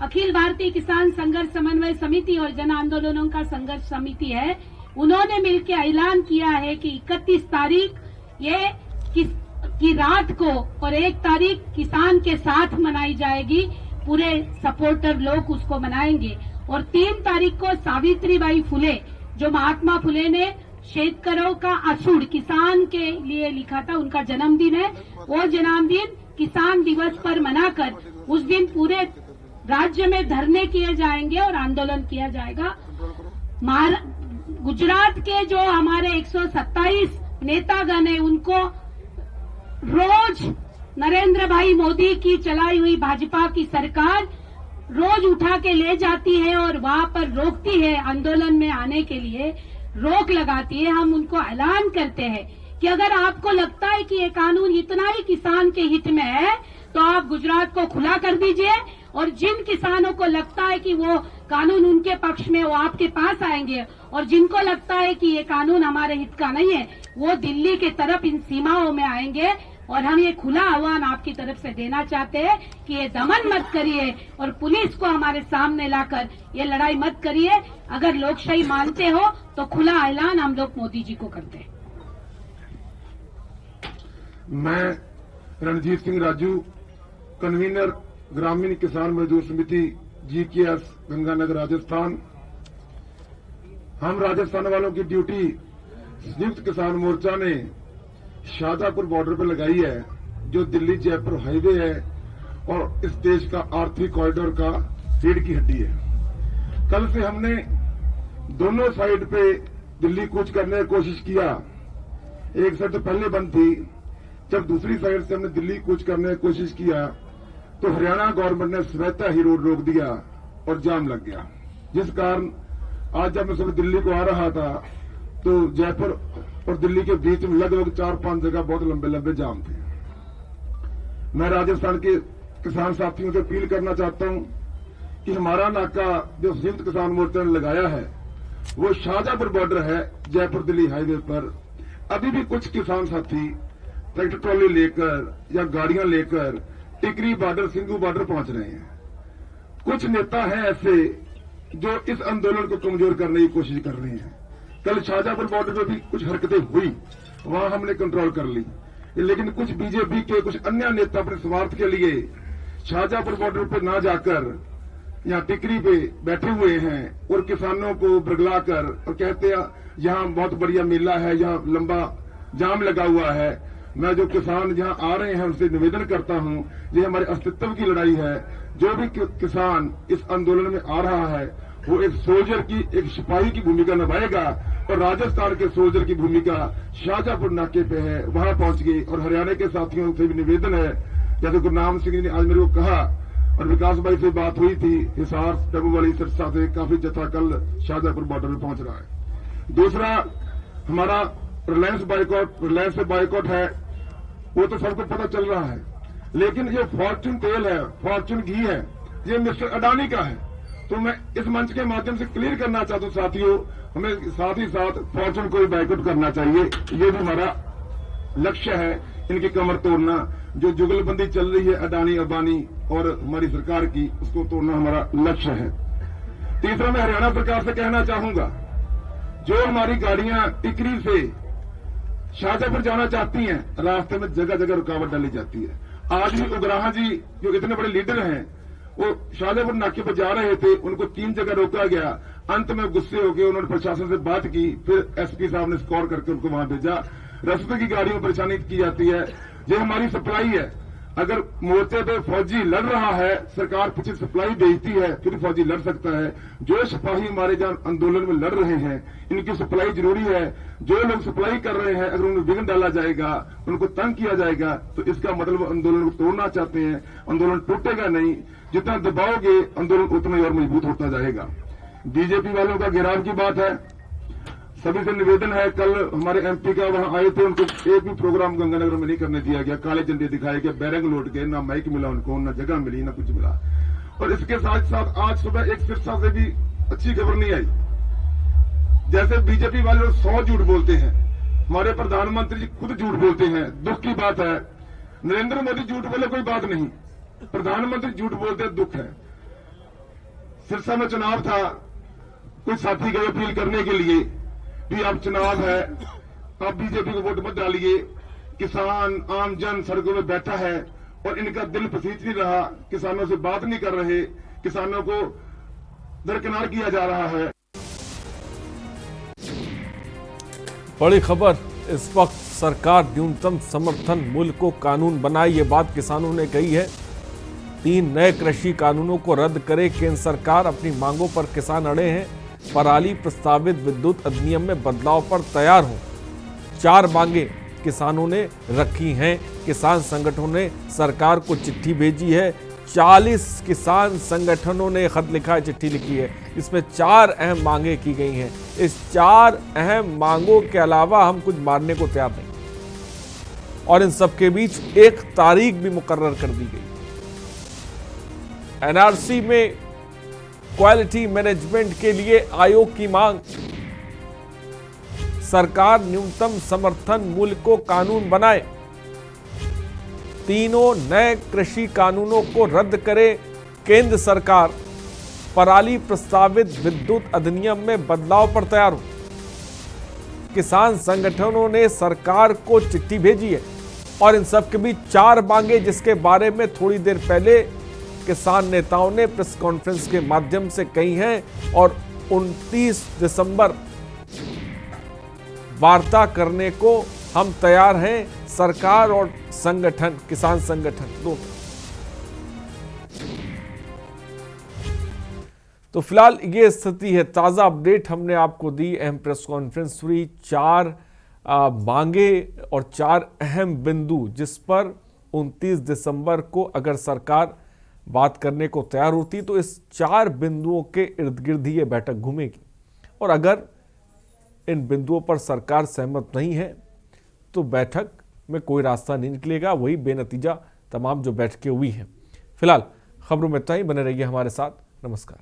अखिल भारतीय किसान संघर्ष समन्वय समिति और जन आंदोलनों का संघर्ष समिति है, उन्होंने मिलकर ऐलान किया है कि 31 तारीख की रात को और 1 तारीख किसान के साथ मनाई जाएगी। पूरे सपोर्टर लोग उसको मनाएंगे और 3 तारीख को सावित्रीबाई फुले, जो महात्मा फुले ने शेतकरों का असूड़ किसान के लिए लिखा था, उनका जन्मदिन है। वो जन्मदिन किसान दिवस पर मनाकर उस दिन पूरे राज्य में धरने किए जाएंगे और आंदोलन किया जाएगा। गुजरात के जो हमारे 127 नेतागण है, उनको रोज नरेंद्र भाई मोदी की चलाई हुई भाजपा की सरकार रोज उठा के ले जाती है और वहां पर रोकती है, आंदोलन में आने के लिए रोक लगाती है। हम उनको ऐलान करते हैं कि अगर आपको लगता है कि ये कानून इतना ही किसान के हित में है तो आप गुजरात को खुला कर दीजिए और जिन किसानों को लगता है कि वो कानून उनके पक्ष में, वो आपके पास आएंगे और जिनको लगता है कि ये कानून हमारे हित का नहीं है, वो दिल्ली के तरफ इन सीमाओं में आएंगे। और हम ये खुला आह्वान आपकी तरफ से देना चाहते हैं कि ये दमन मत करिए और पुलिस को हमारे सामने लाकर ये लड़ाई मत करिए। अगर लोकशाही मानते हो तो खुला ऐलान हम लोग मोदी जी को करते हैं। मैं रणजीत सिंह राजू, कन्वीनर ग्रामीण किसान मजदूर समिति GKS गंगानगर राजस्थान। हम राजस्थान वालों की ड्यूटी संयुक्त किसान मोर्चा ने शाहजहांपुर बॉर्डर पर लगाई है। जो दिल्ली जयपुर हाईवे है और इस देश का आर्थिक कॉरिडोर का रीढ़ की हड्डी है। कल से हमने दोनों साइड पे दिल्ली कूच करने की कोशिश किया। एक साइड तो पहले बंद थी, जब दूसरी साइड से हमने दिल्ली कूच करने की कोशिश किया तो हरियाणा गवर्नमेंट ने स्वतः ही रोड रोक दिया और जाम लग गया, जिस कारण आज जब मैं सुबह दिल्ली को आ रहा था तो जयपुर और दिल्ली के बीच में लगभग 4-5 जगह बहुत लंबे लंबे जाम थे। मैं राजस्थान के किसान साथियों से अपील करना चाहता हूं कि हमारा नाका जो संयुक्त किसान मोर्चा ने लगाया है वो शाहजहांपुर बॉर्डर है, जयपुर दिल्ली हाईवे पर। अभी भी कुछ किसान साथी ट्रैक्टर ट्रॉली लेकर या गाड़ियां लेकर टिकरी बॉर्डर, सिंघू बॉर्डर पहुंच रहे हैं। कुछ नेता हैं ऐसे जो इस आंदोलन को कमजोर करने की कोशिश कर रहे हैं। कल शाहजहांपुर बॉर्डर पर भी कुछ हरकतें हुई, वहां हमने कंट्रोल कर ली, लेकिन कुछ बीजेपी के कुछ अन्य नेता अपने स्वार्थ के लिए शाहजहांपुर बॉर्डर पर ना जाकर यहाँ टिकरी पे बैठे हुए हैं और किसानों को बरगलाकर और कहते हैं यहाँ बहुत बढ़िया मेला है, यहाँ लंबा जाम लगा हुआ है। मैं जो किसान यहाँ आ रहे हैं उनसे निवेदन करता हूँ, ये हमारे अस्तित्व की लड़ाई है। जो भी किसान इस आंदोलन में आ रहा है वो एक सोल्जर की, एक सिपाही की भूमिका निभाएगा और राजस्थान के सोल्जर की भूमिका शाहजहांपुर नाके पे है, वहां पहुंच गई। और हरियाणा के साथियों से भी निवेदन है, जैसे गुरनाम सिंह जी ने आज मेरे को कहा और विकास भाई से बात हुई थी, हिसार डब्बू वाली सिरसा से काफी जत्था कल शाहजहांपुर बॉर्डर में पहुंच रहा है। दूसरा हमारा रिलायंस से बाइकआउट है, वो तो सबको पता चल रहा है, लेकिन ये फॉर्चून तेल है, फॉर्चून घी है, ये मिस्टर अडानी का है। तो मैं इस मंच के माध्यम से क्लियर करना चाहता हूं साथियों, हमें साथ ही साथ फॉर्चून को भी बाइकआउट करना चाहिए। ये भी हमारा लक्ष्य है, इनकी कमर तोड़ना। जो जुगलबंदी चल रही है अडानी अंबानी और हमारी सरकार की, उसको तोड़ना हमारा लक्ष्य है। तीसरा मैं हरियाणा सरकार से कहना चाहूंगा, जो हमारी गाड़ियां टिकरी से शाहजहांपुर जाना चाहती हैं, रास्ते में जगह जगह रुकावट डाली जाती है। आज भी उग्राहा जी जो इतने बड़े लीडर हैं, वो शाहजहांपुर नाके पर जा रहे थे, उनको 3 जगह रोका गया। अंत में गुस्से होकर उन्होंने प्रशासन से बात की, फिर एसपी साहब ने स्कोर करके उनको वहां भेजा। रास्ते की गाड़ियों में परेशानी की जाती है। ये हमारी सप्लाई है, अगर मोर्चे पे फौजी लड़ रहा है, सरकार पीछे सप्लाई भेजती है, फिर फौजी लड़ सकता है। जो सिपाही हमारे जहां आंदोलन में लड़ रहे हैं, इनकी सप्लाई जरूरी है। जो लोग सप्लाई कर रहे हैं, अगर उन्हें विघ्न डाला जाएगा, उनको तंग किया जाएगा, तो इसका मतलब आंदोलन को तोड़ना चाहते हैं। आंदोलन टूटेगा नहीं, जितना दबाओगे आंदोलन उतना ही और मजबूत होता जाएगा। बीजेपी वालों का घेराव की बात है, सभी से निवेदन है, कल हमारे एमपी का वहां आए थे, उनको एक भी प्रोग्राम गंगानगर में नहीं करने दिया गया। काले झंडे दिखाए गए, बैरंग लौट गए, ना माइक मिला उनको, ना जगह मिली, ना कुछ मिला। और इसके साथ साथ आज सुबह एक सिरसा से भी अच्छी खबर नहीं आई। जैसे बीजेपी वाले लोग 100 झूठ बोलते हैं, हमारे प्रधानमंत्री जी खुद झूठ बोलते हैं। दुख की बात है, नरेंद्र मोदी झूठ बोले कोई बात नहीं, प्रधानमंत्री झूठ बोलते दुख है। सिरसा में चुनाव था, कुछ साथी गए अपील करने के लिए भी अब चुनाव है, अब बीजेपी को वोट मत डालिए। किसान आम जन सड़कों में बैठा है और इनका दिल पसीज नहीं रहा, किसानों से बात नहीं कर रहे, किसानों को दरकिनार किया जा रहा है। बड़ी खबर, इस वक्त सरकार न्यूनतम समर्थन मूल्य को कानून बनाए, ये बात किसानों ने कही है। 3 नए कृषि कानूनों को रद्द करे केंद्र सरकार, अपनी मांगों पर किसान अड़े हैं। पराली प्रस्तावित विद्युत अधिनियम में बदलाव पर तैयार हो, 4 मांगे किसानों ने रखी हैं। किसान संगठनों ने सरकार को चिट्ठी भेजी है, 40 किसान संगठनों ने खत लिखा है, चिट्ठी लिखी है। इसमें 4 अहम मांगे की गई हैं। इस 4 अहम मांगों के अलावा हम कुछ मानने को तैयार नहीं, और इन सबके बीच एक तारीख भी मुकर्रर कर दी गई। एनआरसी में क्वालिटी मैनेजमेंट के लिए आयोग की मांग, सरकार न्यूनतम समर्थन मूल्य को कानून बनाए, 3 नए कृषि कानूनों को रद्द करे केंद्र सरकार, पराली प्रस्तावित विद्युत अधिनियम में बदलाव पर तैयार हो। किसान संगठनों ने सरकार को चिट्ठी भेजी है और इन सब के बीच 4 मांगे, जिसके बारे में थोड़ी देर पहले किसान नेताओं ने प्रेस कॉन्फ्रेंस के माध्यम से कही हैं और 29 दिसंबर वार्ता करने को हम तैयार हैं, सरकार और संगठन, किसान संगठन दोनों। तो फिलहाल ये स्थिति है। ताजा अपडेट हमने आपको दी। अहम प्रेस कॉन्फ्रेंस हुई, 4 मांगे और 4 अहम बिंदु, जिस पर 29 दिसंबर को अगर सरकार बात करने को तैयार होती तो इस 4 बिंदुओं के इर्द गिर्द ही ये बैठक घूमेगी। और अगर इन बिंदुओं पर सरकार सहमत नहीं है तो बैठक में कोई रास्ता नहीं निकलेगा। वही बेनतीजा तमाम जो बैठकें हुई हैं। फिलहाल खबरों में इतना ही। बने रहिए हमारे साथ। नमस्कार।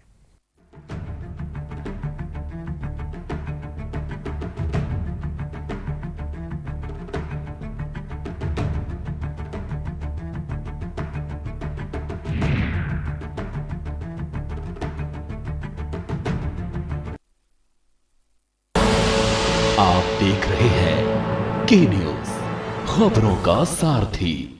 आप देख रहे हैं के न्यूज, खबरों का सारथी।